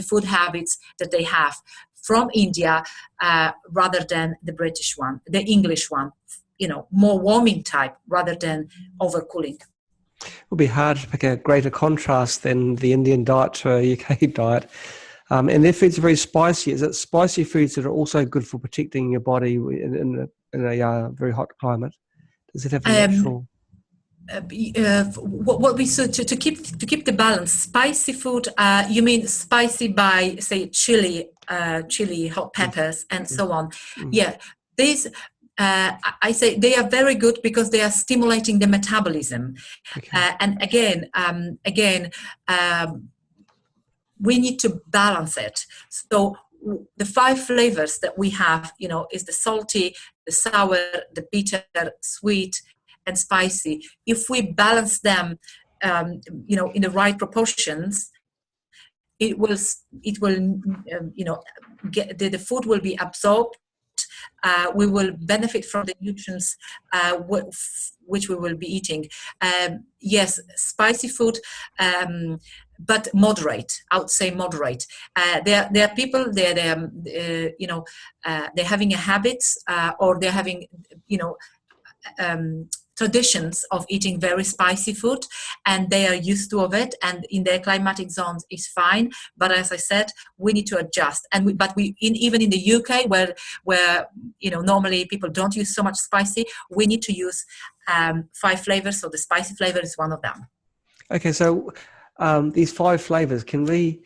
food habits that they have from India, rather than the British one, the English one, more warming type rather than overcooling. It would be hard to pick a greater contrast than the Indian diet to a UK diet. And their foods are very spicy. Is it spicy foods that are also good for protecting your body in a very hot climate? Does it have a natural? What we so to keep the balance. Spicy food. You mean spicy by, say, chili, hot peppers, and so on. Yeah, these. I say they are very good because they are stimulating the metabolism. Okay. And again, we need to balance it. So the 5 flavors that we have, is the salty, the sour, the bitter, sweet, and spicy. If we balance them, in the right proportions, it will, the food will be absorbed. We will benefit from the nutrients which we will be eating. Yes, spicy food, but moderate. I would say moderate. There are people they're having a habit, or they're having traditions of eating very spicy food, and they are used to of it, and in their climatic zones is fine. But as I said, we need to adjust. And even in the UK, where normally people don't use so much spicy, we need to use 5 flavors. So the spicy flavor is one of them. Okay, so these 5 flavors, can we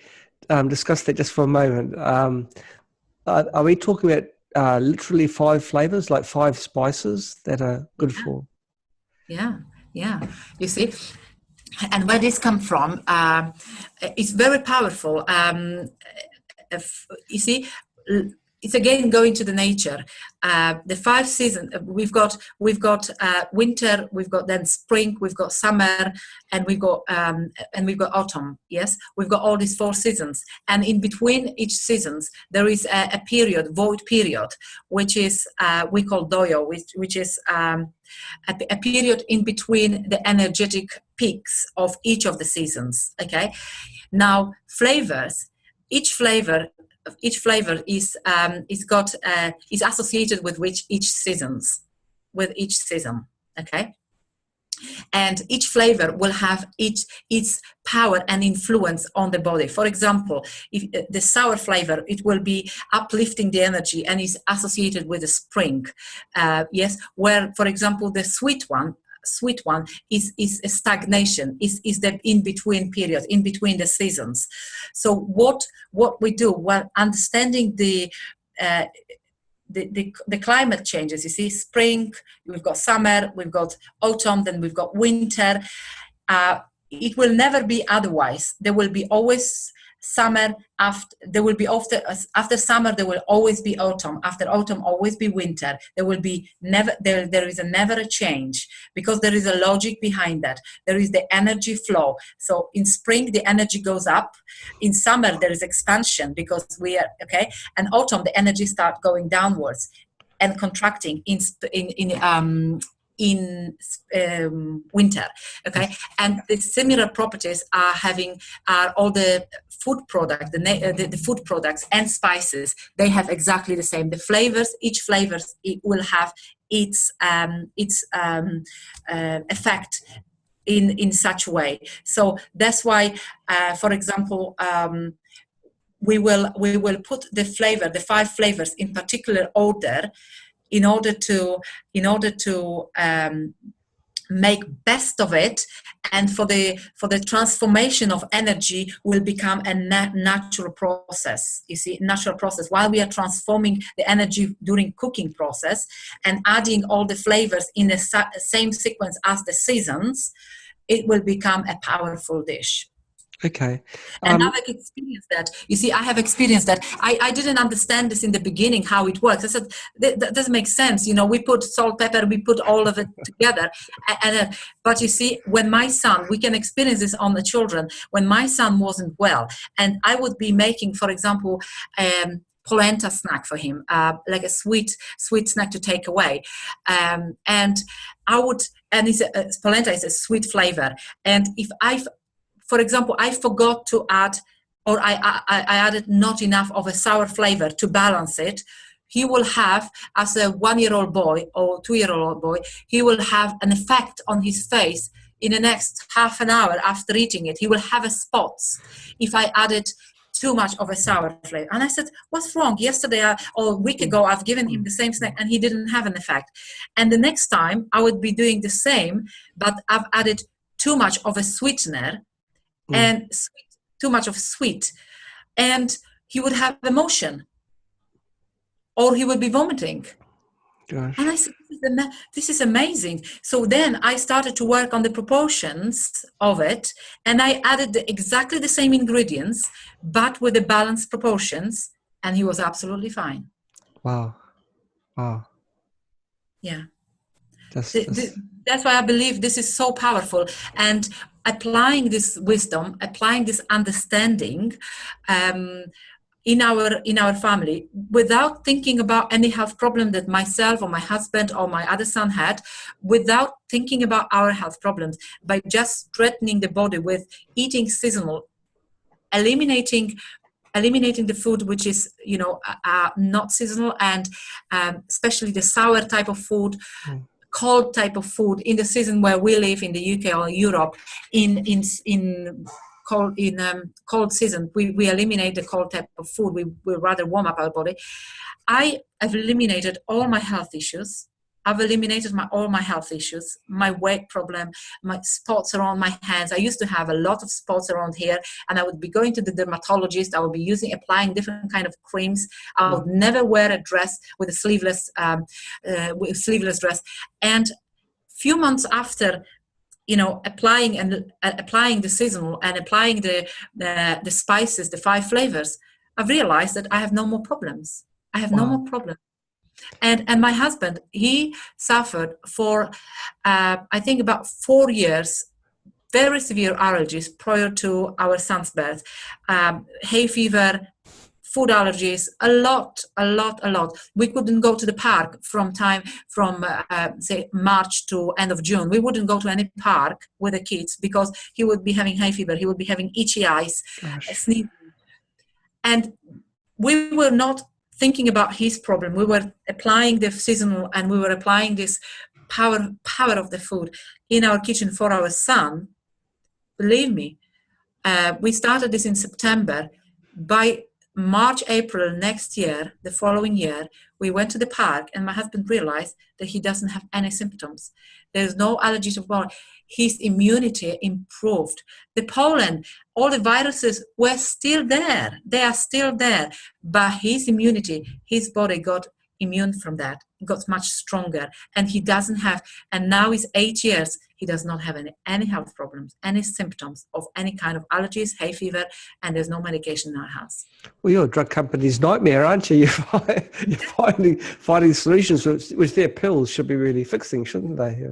discuss that just for a moment? Are we talking about literally 5 flavors, like 5 spices that are good for? Yeah. You see, and where this come from, it's very powerful. You see, it's again going to the nature. The 5 seasons we've got winter, we've got then spring, we've got summer, and we've got autumn. Yes, we've got all these 4 seasons, and in between each seasons there is a period, void period, which is we call doyo, which is a period in between the energetic peaks of each of the seasons. Okay, now flavors. Each flavor is associated with each season. Okay, and each flavor will have its power and influence on the body. For example, if the sour flavor, it will be uplifting the energy and is associated with the spring. Yes, where, for example, the sweet one is a stagnation, is the in-between period, in between the seasons. So what we do, while understanding the climate changes, you see, spring, we've got summer, we've got autumn, then we've got winter. It will never be otherwise. There will be always summer, after summer there will always be autumn, after autumn always be winter. There is never a change, because there is a logic behind that. There is the energy flow. So in spring the energy goes up, in summer there is expansion because we are okay, and autumn the energy starts going downwards and contracting in winter. Okay, and the similar properties are all the food products, the food products and spices. They have exactly the same. The flavors, each flavor, it will have its effect in such way. So that's why, for example, we will put the 5 flavors in particular order, in order to make best of it, and for the transformation of energy will become a natural process. You see, natural process. While we are transforming the energy during cooking process and adding all the flavors in the same sequence as the seasons, it will become a powerful dish. Okay. And I've experienced that. You see, I have experienced that. I didn't understand this in the beginning, how it works. I said, that doesn't make sense. We put salt, pepper, we put all of it together. But you see, when my son, we can experience this on the children, when my son wasn't well, and I would be making, for example, polenta snack for him, like a sweet snack to take away. And polenta is a sweet flavor. And if for example, I forgot to add, or I added not enough of a sour flavor to balance it, he will have, as a 1-year-old boy or 2-year-old boy, he will have an effect on his face in the next half an hour after eating it. He will have spots if I added too much of a sour flavor. And I said, what's wrong? Yesterday or a week ago, I've given him the same snack and he didn't have an effect. And the next time I would be doing the same, but I've added too much of a sweetener and too much of sweet. And he would have emotion or he would be vomiting. Gosh. And I said, this is amazing. So then I started to work on the proportions of it, and I added exactly the same ingredients, but with the balanced proportions, and he was absolutely fine. Wow. Yeah. That's why I believe this is so powerful. And applying this wisdom, applying this understanding, in our family, without thinking about any health problem that myself or my husband or my other son had, without thinking about our health problems, by just strengthening the body with eating seasonal, eliminating the food which is not seasonal, and especially the sour type of food, cold type of food in the season where we live in the UK or Europe, in cold season, we eliminate the cold type of food. We rather warm up our body. I have eliminated all my health issues. I've eliminated all my health issues, my weight problem, my spots around my hands. I used to have a lot of spots around here, and I would be going to the dermatologist. I would be applying different kind of creams. I would never wear a dress with a sleeveless dress. And few months after, applying the seasonal and applying the spices, the 5 flavors, I've realized that I have no more problems. I have no more problems. And my husband, he suffered for, I think about 4 years, very severe allergies prior to our son's birth, hay fever, food allergies, a lot. We couldn't go to the park from say March to end of June. We wouldn't go to any park with the kids because he would be having hay fever. He would be having itchy eyes, sneezing. And we were not thinking about his problem. We were applying the seasonal, and we were applying this power of the food in our kitchen for our son. Believe me, we started this in September. By March, April next year, the following year, we went to the park, and my husband realized that he doesn't have any symptoms. There's no allergy to pollen. His immunity improved. The pollen, all the viruses were still there. They are still there. But his immunity, his body got immune from that. It got much stronger. And he doesn't have, and now he's 8 years, he does not have any health problems, any symptoms of any kind of allergies, hay fever, and there's no medication in our house. Well, you're a drug company's nightmare, aren't you? You're finding solutions which their pills should be really fixing, shouldn't they?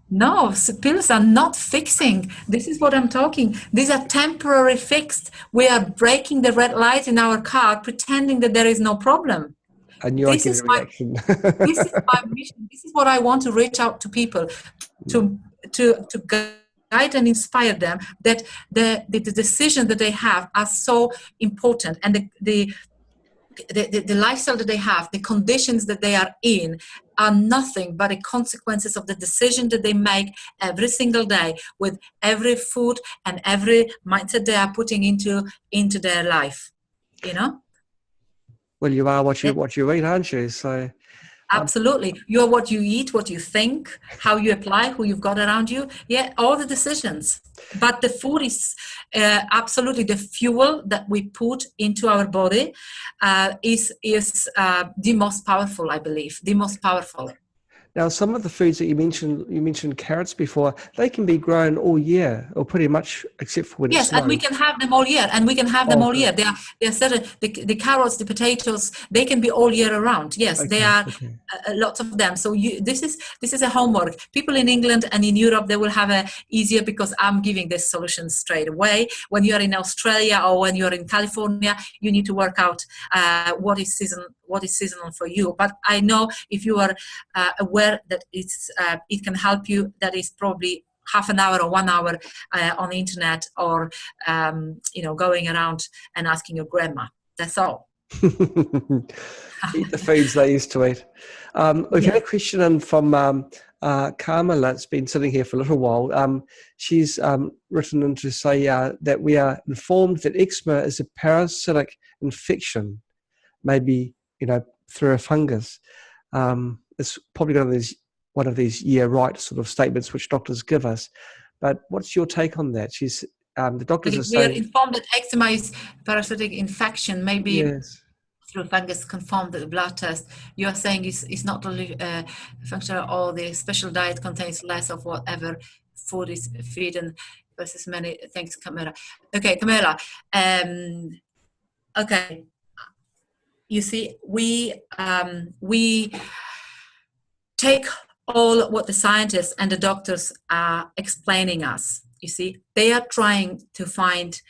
No, pills are not fixing. This is what I'm talking. These are temporary fixed. We are breaking the red light in our car, pretending that there is no problem. This is my mission. This is what I want to reach out to people, to guide and inspire them that the decisions that they have are so important, and the lifestyle that they have, the conditions that they are in, are nothing but the consequences of the decision that they make every single day with every food and every mindset they are putting into their life. Well, you are what you eat, aren't you? So absolutely. You're what you eat, what you think, how you apply, who you've got around you. Yeah, all the decisions. But the food is absolutely the fuel that we put into our body is the most powerful, I believe, the most powerful. Now, some of the foods that you mentioned carrots before, they can be grown all year, or pretty much, except for when it's snowing. And we can have them all year, They are certain. The carrots, the potatoes, they can be all year around. Yes, they are lots of them. So this is a homework. People in England and in Europe, they will have a easier because I'm giving this solution straight away. When you are in Australia or when you are in California, you need to work out what is seasonal for you. But I know if you are aware that it can help you, that is probably half an hour or 1 hour on the internet, or going around and asking your grandma. That's all. Eat the foods they used to eat. We've had a question in from Carmela's been sitting here for a little while. She's written in to say that we are informed that eczema is a parasitic infection, maybe, through a fungus. It's probably one of these right sort of statements which doctors give us. But what's your take on that? She's the doctors are We are saying informed that eczema is parasitic infection, maybe yes. through fungus confirmed the blood test. You are saying it's not only functional, or the special diet contains less of whatever food is feeding versus many. Thanks, Camilla. Okay, Camilla. Okay, you see, we take all what the scientists and the doctors are explaining us. You see, they are trying to find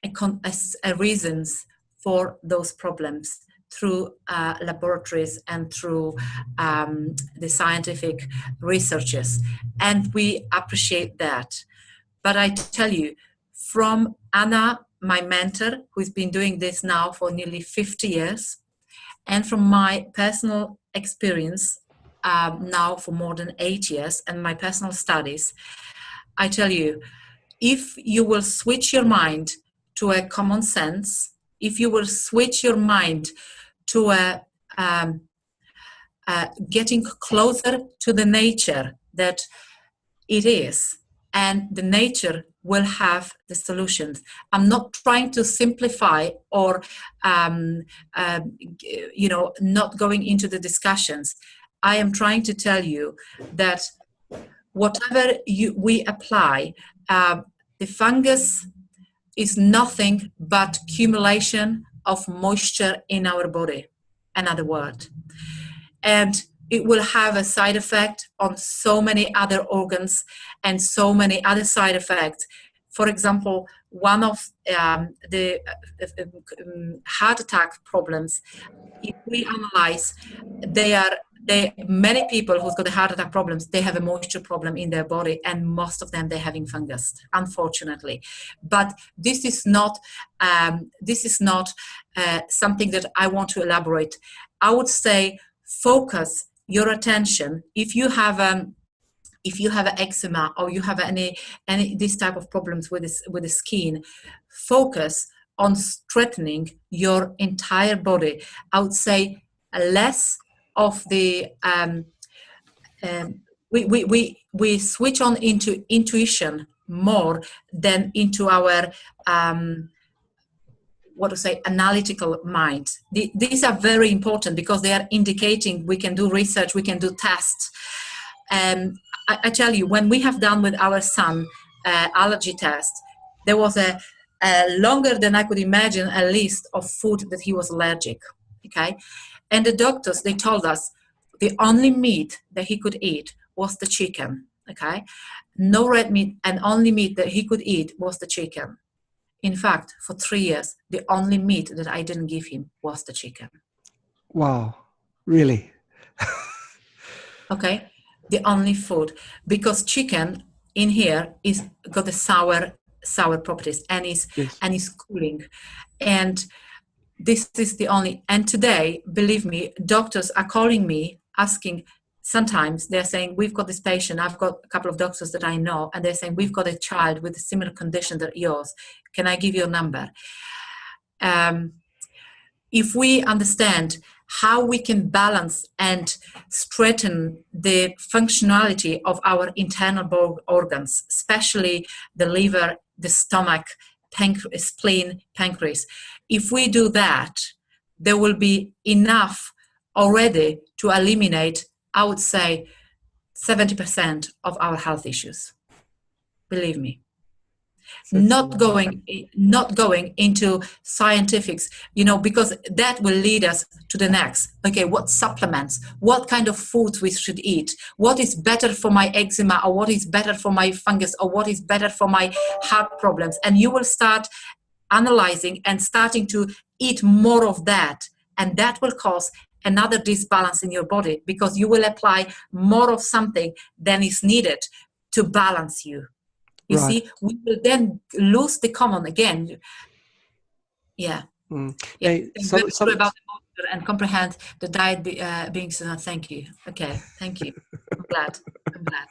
a reasons for those problems through laboratories and through the scientific researches. And we appreciate that. But I tell you, from Anna, my mentor, who's been doing this now for nearly 50 years, and from my personal experience now for more than 8 years, and my personal studies, I tell you, if you will switch your mind to a common sense, if you will switch your mind to getting closer to the nature that it is, and the nature will have the solutions. I'm not trying to simplify or not going into the discussions. I am trying to tell you that whatever we apply, the fungus is nothing but accumulation of moisture in our body, another word. And it will have a side effect on so many other organs and so many other side effects. For example, one of the heart attack problems, if we analyze, many people who've got the heart attack problems, they have a moisture problem in their body, and most of them they're having fungus, unfortunately. But this is not something that I want to elaborate. I would say focus your attention. If you have eczema, or you have any this type of problems with the skin, focus on strengthening your entire body. I would say less of the we switch on into intuition more than into our analytical mind. These are very important because they are indicating we can do research, we can do tests. I tell you, when we have done with our son allergy test, there was a longer than I could imagine a list of food that he was allergic. Okay, and the doctors, they told us the only meat that he could eat was the chicken. Okay, no red meat, and only meat that he could eat was the chicken. In fact, for 3 years, the only meat that I didn't give him was the chicken. Wow, really? Okay, the only food, because chicken in here is got the sour properties, and is cooling, and this is the only. And today, believe me, doctors are calling me asking. Sometimes they're saying, we've got this patient, I've got a couple of doctors that I know, and they're saying, we've got a child with a similar condition that yours. Can I give you a number? If we understand how we can balance and strengthen the functionality of our internal organs, especially the liver, the stomach, spleen, pancreas, if we do that, there will be enough already to eliminate, I would say, 70% of our health issues. Believe me. Not going into scientifics, because that will lead us to the next. Okay, what supplements, what kind of foods we should eat, what is better for my eczema, or what is better for my fungus, or what is better for my heart problems. And you will start analyzing and starting to eat more of that. And that will cause another disbalance in your body, because you will apply more of something than is needed to balance you. You see, we will then lose the common again. Yeah. Yeah. About the moisture and comprehend the diet being. Thank you. Okay. Thank you. glad. I'm glad.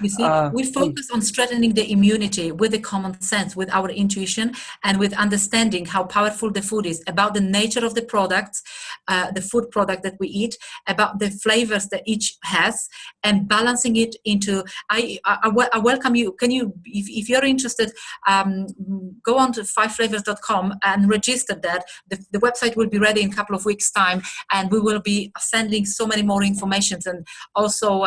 You see, we focus on strengthening the immunity with the common sense, with our intuition, and with understanding how powerful the food is, about the nature of the products, the food product that we eat, about the flavors that each has, and balancing it into. I welcome you. Can you, if you're interested, go on to 5flavors.com and register that. The website will be ready in a couple of weeks' time, and we will be sending so many more information, and also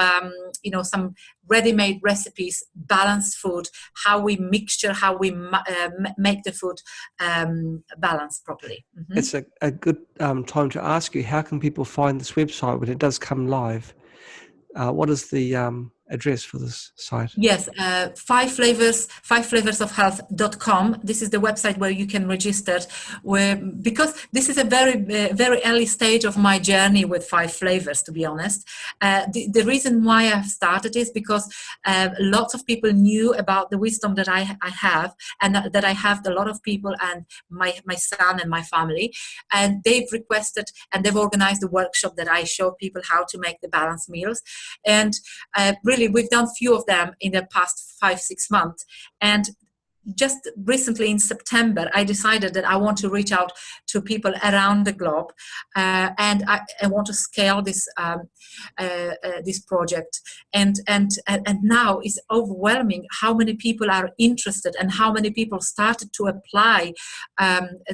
some ready-made recipes, balanced food, how we make the food balanced properly. Mm-hmm. It's a good time to ask you, how can people find this website when it does come live? What is the address for this site? Yes, 5flavors of health.com. This is the website where you can register. Because this is a very, very early stage of my journey with 5 Flavors, to be honest. The reason why I've started is because lots of people knew about the wisdom that I have, and that I have a lot of people, and my son and my family, and they've requested and they've organized a workshop that I show people how to make the balanced meals. And really, we've done few of them in the past 5-6 months, and just recently in September, I decided that I want to reach out to people around the globe, and I want to scale this this project. And now it's overwhelming how many people are interested and how many people started to apply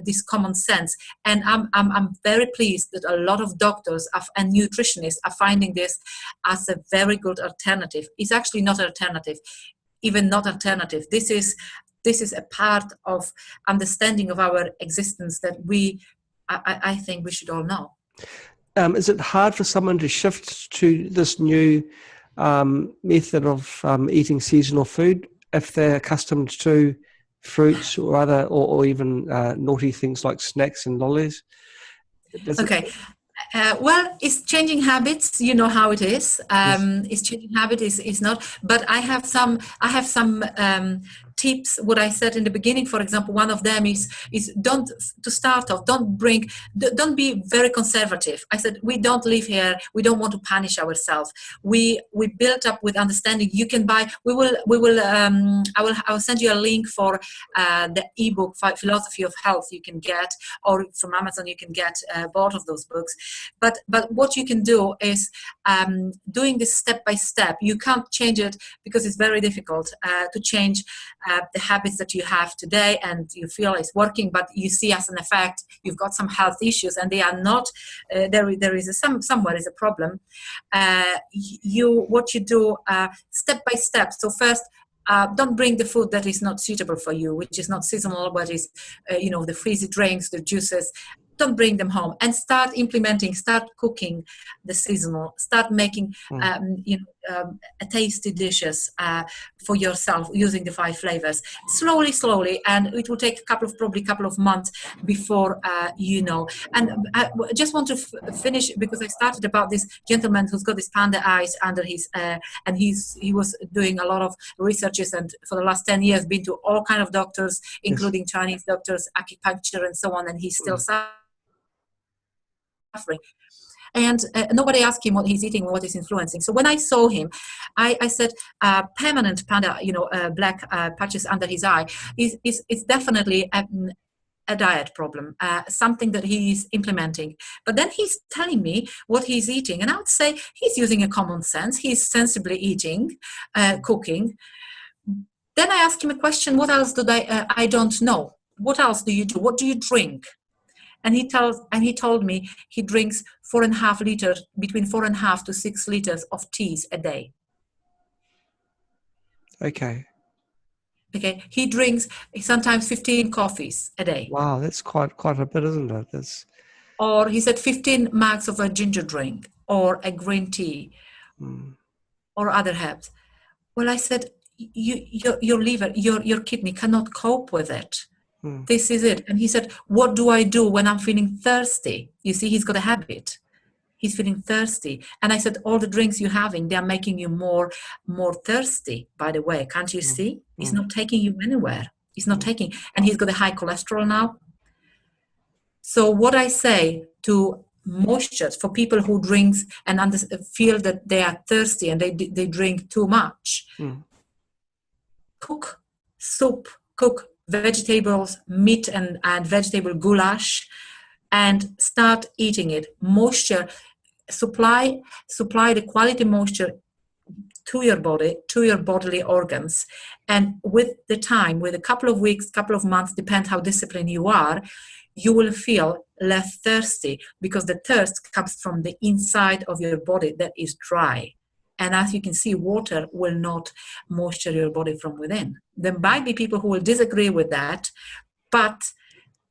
this common sense. And I'm very pleased that a lot of doctors and nutritionists are finding this as a very good alternative. It's actually not alternative, even not alternative. This is a part of understanding of our existence that I think we should all know. Is it hard for someone to shift to this new method of eating seasonal food if they're accustomed to fruits or other, or even naughty things like snacks and lollies? Well, it's changing habits. You know how it is. Yes. It's changing habit is not. But I have some tips. What I said in the beginning, for example, one of them is don't be very conservative. I said we don't live here. We don't want to punish ourselves. We built up with understanding. You can buy. I will send you a link for the ebook Philosophy of Health. You can get, or from Amazon you can get both of those books. But what you can do is doing this step by step. You can't change it because it's very difficult to change the habits that you have today, and you feel it's working, but you see as an effect you've got some health issues, and they are not. There is somewhere is a problem. What you do step by step. So first. Don't bring the food that is not suitable for you, which is not seasonal, but is, the frizzy drinks, the juices. Don't bring them home, and start cooking the seasonal. Start making, tasty dishes for yourself using the 5 flavors. Slowly, and it will take probably a couple of months before And I just want to finish, because I started about this gentleman who's got this panda eyes under his, and he was doing a lot of researches, and for the last 10 years been to all kind of doctors, including Chinese doctors, acupuncture, and so on, and he's still suffering. And nobody asked him what he's eating, what is influencing. So when I saw him, I said, permanent panda, black patches under his eye is definitely a diet problem, something that he's implementing. But then he's telling me what he's eating, and I would say he's using a common sense. He's sensibly eating, cooking. Then I asked him a question: what else do I don't know? What else do you do? What do you drink? And he told me he drinks 4.5 liters, between 4.5 to 6 liters of teas a day. Okay. He drinks sometimes 15 coffees a day. Wow, that's quite a bit, isn't it? Or he said 15 mugs of a ginger drink, or a green tea, or other herbs. Well, I said, your liver, your kidney cannot cope with it. This is it. And he said, what do I do when I'm feeling thirsty? You see, he's got a habit. He's feeling thirsty. And I said, all the drinks you're having, they're making you more thirsty, by the way. Can't you see? It's not taking you anywhere. It's not taking. And he's got a high cholesterol now. So what I say to moisture for people who drink and feel that they are thirsty and they drink too much. Cook soup, cook vegetables, meat and vegetable goulash, and start eating it. Moisture, supply the quality moisture to your body, to your bodily organs. And with the time, with a couple of weeks, couple of months, depends how disciplined you are, you will feel less thirsty, because the thirst comes from the inside of your body that is dry. And as you can see, water will not moisture your body from within. There might be people who will disagree with that, but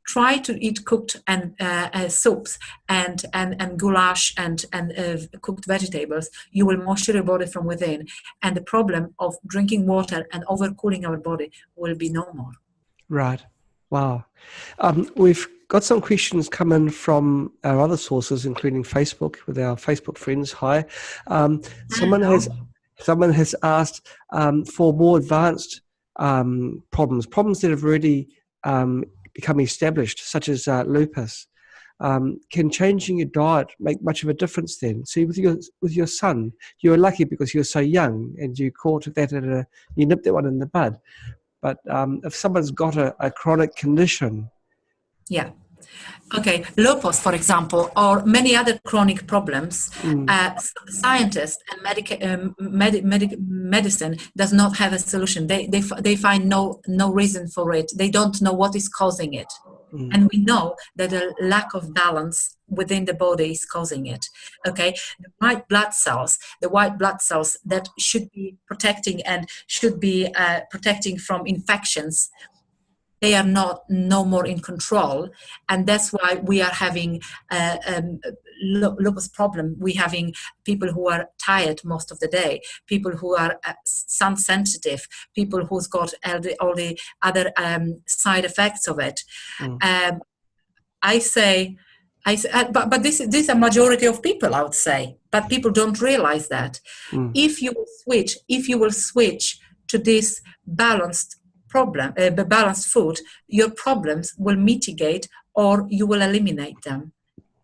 try to eat cooked and soups and goulash and cooked vegetables. You will moisture your body from within, and the problem of drinking water and overcooling our body will be no more. Right. Wow. We've got some questions coming from our other sources, including Facebook, with our Facebook friends. Hi. Someone has asked for more advanced problems that have already become established, such as lupus. Can changing your diet make much of a difference then? See, with your son, you were lucky because you were so young and you caught that you nipped that one in the bud. But if someone's got a chronic condition. Yeah. Okay, lupus, for example, or many other chronic problems, scientists and medicine does not have a solution. They find no reason for it. They don't know what is causing it. And we know that a lack of balance within the body is causing it. Okay, the white blood cells that should be protecting and should be protecting from infections, they are no more in control, and that's why we are having lupus problem. We're having people who are tired most of the day, people who are sun sensitive, people who's got all the other side effects of it. But this is a majority of people, I would say, but people don't realize that. If you will switch to this balanced food, your problems will mitigate or you will eliminate them.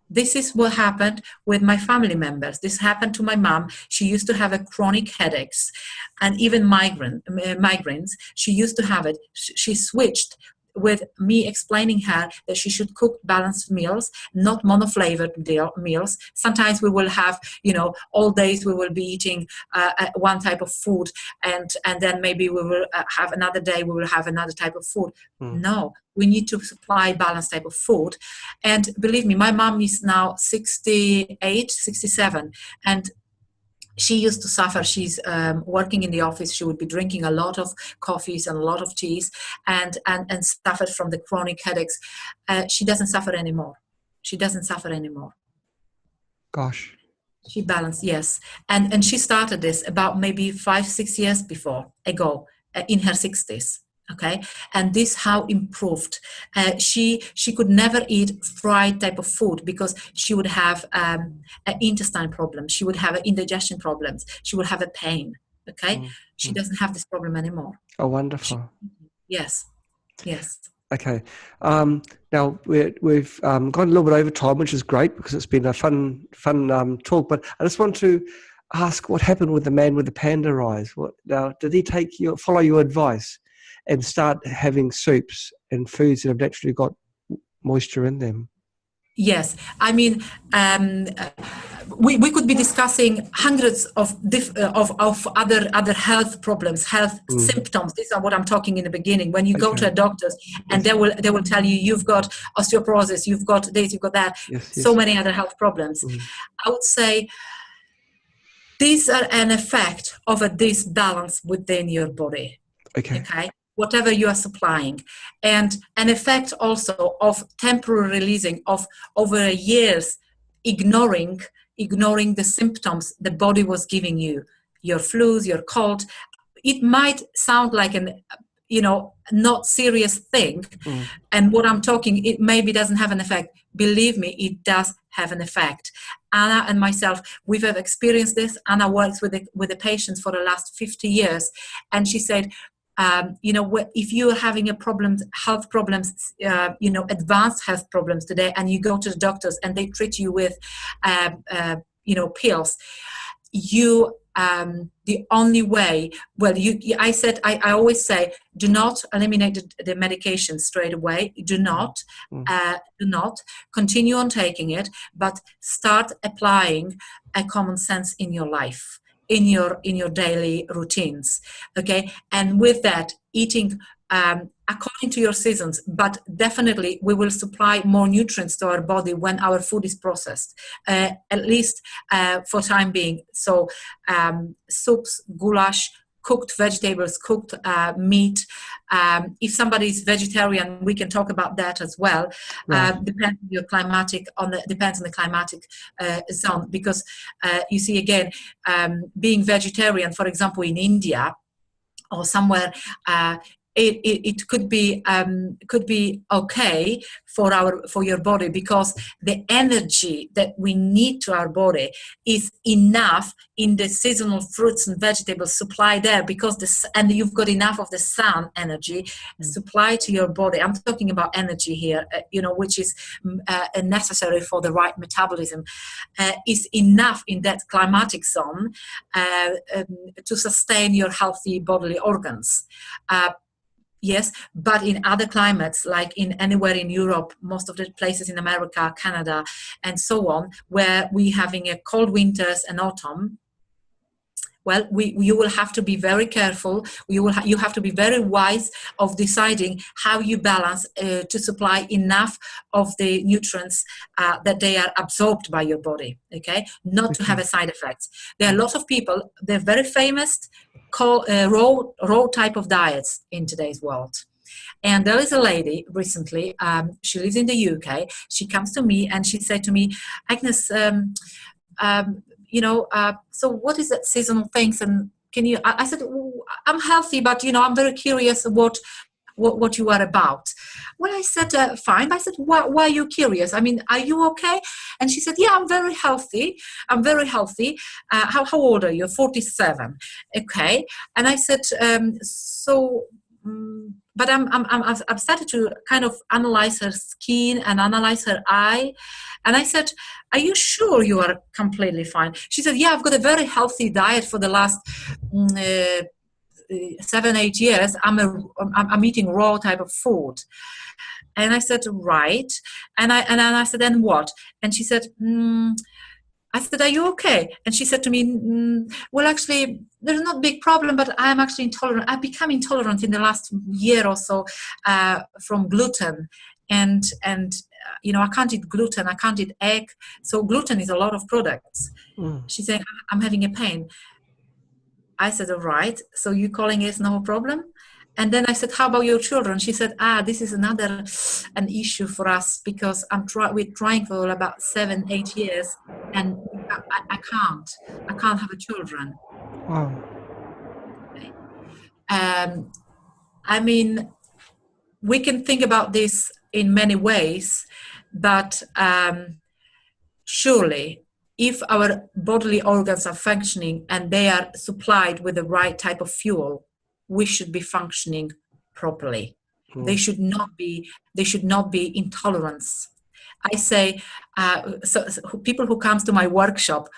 This is what happened with my family members. This happened to my mom. She used to have a chronic headaches and even migraines. She used to have it. She switched with me explaining her that she should cook balanced meals, not monoflavored meals. Sometimes we will have, all days we will be eating one type of food, and then maybe we will have another day we will have another type of food. No, we need to supply balanced type of food. And believe me, my mom is now 68, 67, and she used to suffer. She's working in the office. She would be drinking a lot of coffees and a lot of teas and suffered from the chronic headaches. She doesn't suffer anymore. Gosh. She balanced, yes. And she started this about maybe 5-6 years ago, in her 60s. Okay, and this how improved. She could never eat fried type of food because she would have an intestine problem. She would have indigestion problems. She would have a pain. Okay, she doesn't have this problem anymore. Oh, wonderful. Yes. Okay. Now we've gone a little bit over time, which is great because it's been a fun talk. But I just want to ask, what happened with the man with the panda eyes? Did he follow your advice and start having soups and foods that have naturally got moisture in them? Yes, I mean, we could be discussing hundreds of other health problems, health symptoms. These are what I'm talking in the beginning. When you go to a doctor's and they will tell you you've got osteoporosis, you've got this, you've got that, so many other health problems. I would say these are an effect of a disbalance within your body. Okay. Whatever you are supplying, and an effect also of temporary releasing of over years ignoring the symptoms the body was giving you, your flus, your cold. It might sound like not serious thing, and what I'm talking, it maybe doesn't have an effect. Believe me, it does have an effect. Anna and myself, we have experienced this. Anna works with the patients for the last 50 years, and she said, if you're having health problems, advanced health problems today, and you go to the doctors and they treat you with, pills, the only way, I always say, do not eliminate the medication straight away. Do not continue on taking it, but start applying a common sense in your life, in your daily routines. Okay, and with that, eating according to your seasons, but definitely we will supply more nutrients to our body when our food is processed, at least for time being. So soups, goulash, cooked vegetables, cooked meat. If somebody is vegetarian, we can talk about that as well. Right. Depends on the climatic zone, because you see, again, being vegetarian, for example, in India or somewhere, it could be okay for your body, because the energy that we need to our body is enough in the seasonal fruits and vegetables supply there, because and you've got enough of the sun energy supply to your body. I'm talking about energy here, which is necessary for the right metabolism, is enough in that climatic zone to sustain your healthy bodily organs. Yes, but in other climates, like anywhere in Europe, most of the places in America, Canada, and so on, where we're having a cold winters and autumn, well, you will have to be very careful. You have to be very wise of deciding how you balance to supply enough of the nutrients that they are absorbed by your body. Okay, not to have a side effects. There are lots of people. They're very famous. Raw type of diets in today's world. And there is a lady recently, she lives in the UK. She comes to me and she said to me, Agnes, so what is that seasonal things? And can you, I said, I'm healthy, but, I'm very curious what you are about. Well, I said, fine. I said, why are you curious? I mean, are you okay? And she said, yeah, I'm very healthy. How old are you? 47. Okay. And I said, but I've started to kind of analyze her skin and analyze her eye. And I said, are you sure you are completely fine? She said, yeah, I've got a very healthy diet for the last 7-8 years. I'm eating raw type of food. And I said, right. And I said, then what? And she said, I said, are you okay? And she said to me, well, actually, there's not a big problem, but I'm actually intolerant. I've become intolerant in the last year or so from gluten. And I can't eat gluten. I can't eat egg. So gluten is a lot of products. She's saying, I'm having a pain. I said, all right. So you calling it no problem? And then I said, how about your children? She said, this is an issue for us, because we're trying for about 7-8 years, and I can't have a children. Wow. I mean, we can think about this in many ways, but surely, if our bodily organs are functioning and they are supplied with the right type of fuel, we should be functioning properly. They should not be intolerance. I say, so people who comes to my workshop,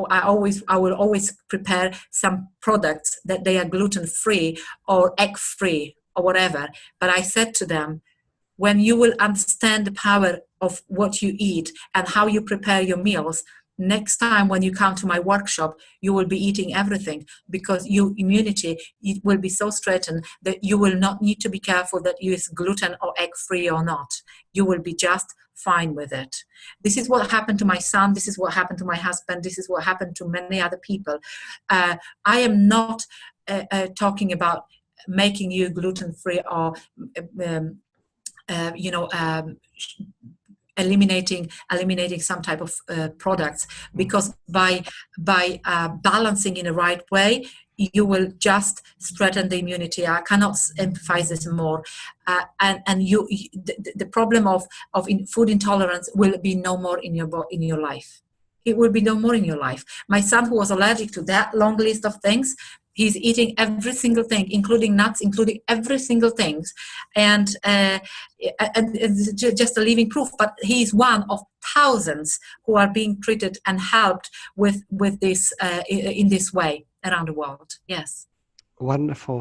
I will always prepare some products that they are gluten-free or egg-free or whatever. But I said to them, when you will understand the power of what you eat and how you prepare your meals, next time when you come to my workshop, you will be eating everything, because your immunity will be so straightened that you will not need to be careful that you is gluten or egg free or not. You will be just fine with it. This is what happened to my son. This is what happened to my husband. This is what happened to many other people. I am not talking about making you gluten free or eliminating some type of products, because by balancing in the right way, you will just strengthen the immunity. I cannot emphasize this more. And the problem of food intolerance will be no more in your life. It will be no more in your life. My son, who was allergic to that long list of things, He's eating every single thing, including nuts, including every single thing, and it's just a living proof. But he's one of thousands who are being treated and helped with this in this way around the world. Yes. Wonderful.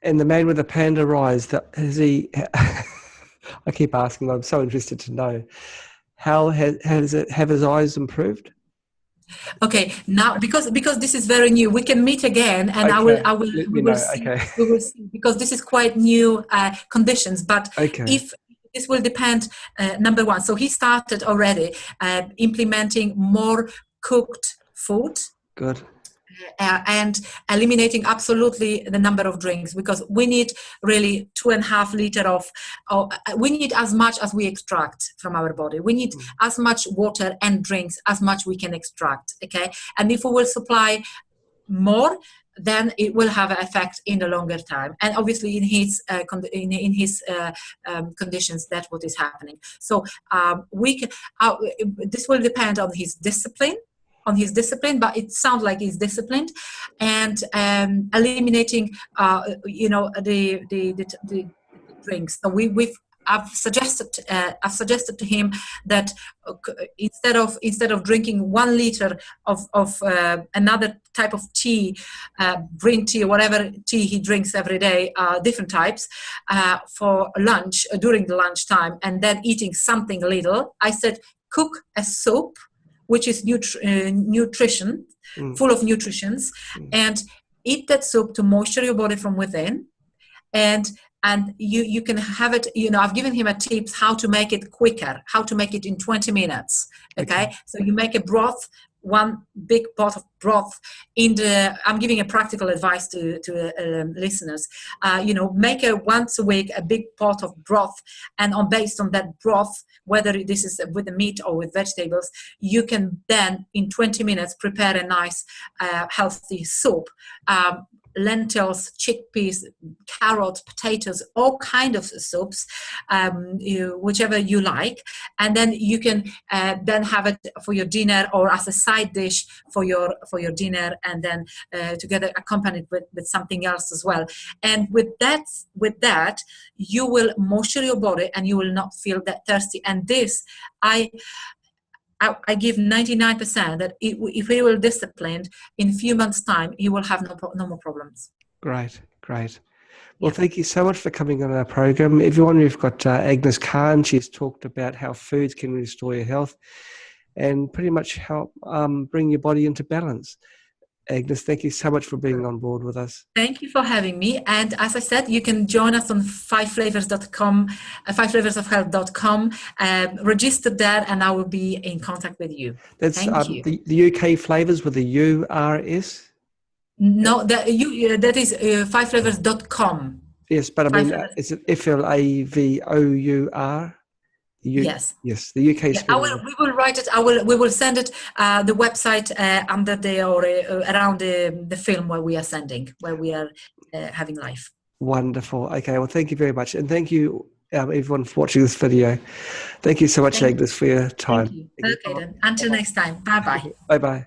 And the man with the panda eyes, has he? I keep asking. I'm so interested to know. How have his eyes improved? Okay, now because this is very new, we can meet again, and Okay. we will see, Okay. we will see, because this is quite new conditions. But Okay. if this will depend, number one, so he started already implementing more cooked food. Good. And eliminating absolutely the number of drinks, because we need really 2.5 liters we need as much as we extract from our body. We need as much water and drinks as much we can extract. Okay, and if we will supply more, then it will have an effect in the longer time. And obviously in his conditions, that's what is happening. So this will depend on his discipline, but it sounds like he's disciplined, and eliminating, the drinks. So I've suggested to him that instead of drinking 1 liter of another type of tea, green tea or whatever tea he drinks every day, different types, for lunch, during the lunchtime, and then eating something little, I said, cook a soup which is nutrition, full of nutrients, and eat that soup to moisture your body from within. And you can have it, I've given him a tips how to make it quicker, how to make it in 20 minutes. Okay. So you make a broth, one big pot of broth I'm giving a practical advice to listeners, make once a week a big pot of broth, and based on that broth, whether this is with the meat or with vegetables, you can then in 20 minutes prepare a nice healthy soup. Lentils, chickpeas, carrot, potatoes, all kind of soups, whichever you like, and then you can then have it for your dinner or as a side dish for your dinner, and then together accompanied with something else as well. And with that, you will moisture your body and you will not feel that thirsty. And this, I give 99% that if he will disciplined, in a few months' time, he will have no more problems. Great. Well, thank you so much for coming on our program. Everyone, we've got Agnes Khan. She's talked about how foods can restore your health and pretty much help bring your body into balance. Agnes, thank you so much for being on board with us. Thank you for having me. And as I said, you can join us on 5flavors.com, 5flavorsofhealth.com. Register there, and I will be in contact with you. That's Thank you. The UK flavors with the URS? No, that is 5flavors.com. Yes, but I mean, is it FLAVOUR? Yes. Yes, the UK. Yeah, we will write it. We will send it the website under around the film where we are having live. Wonderful. Okay, well, thank you very much, and thank you everyone for watching this video. Thank you so much, Agnes, for your time. Thank you. Okay, then. Until next time. Bye bye. Bye bye.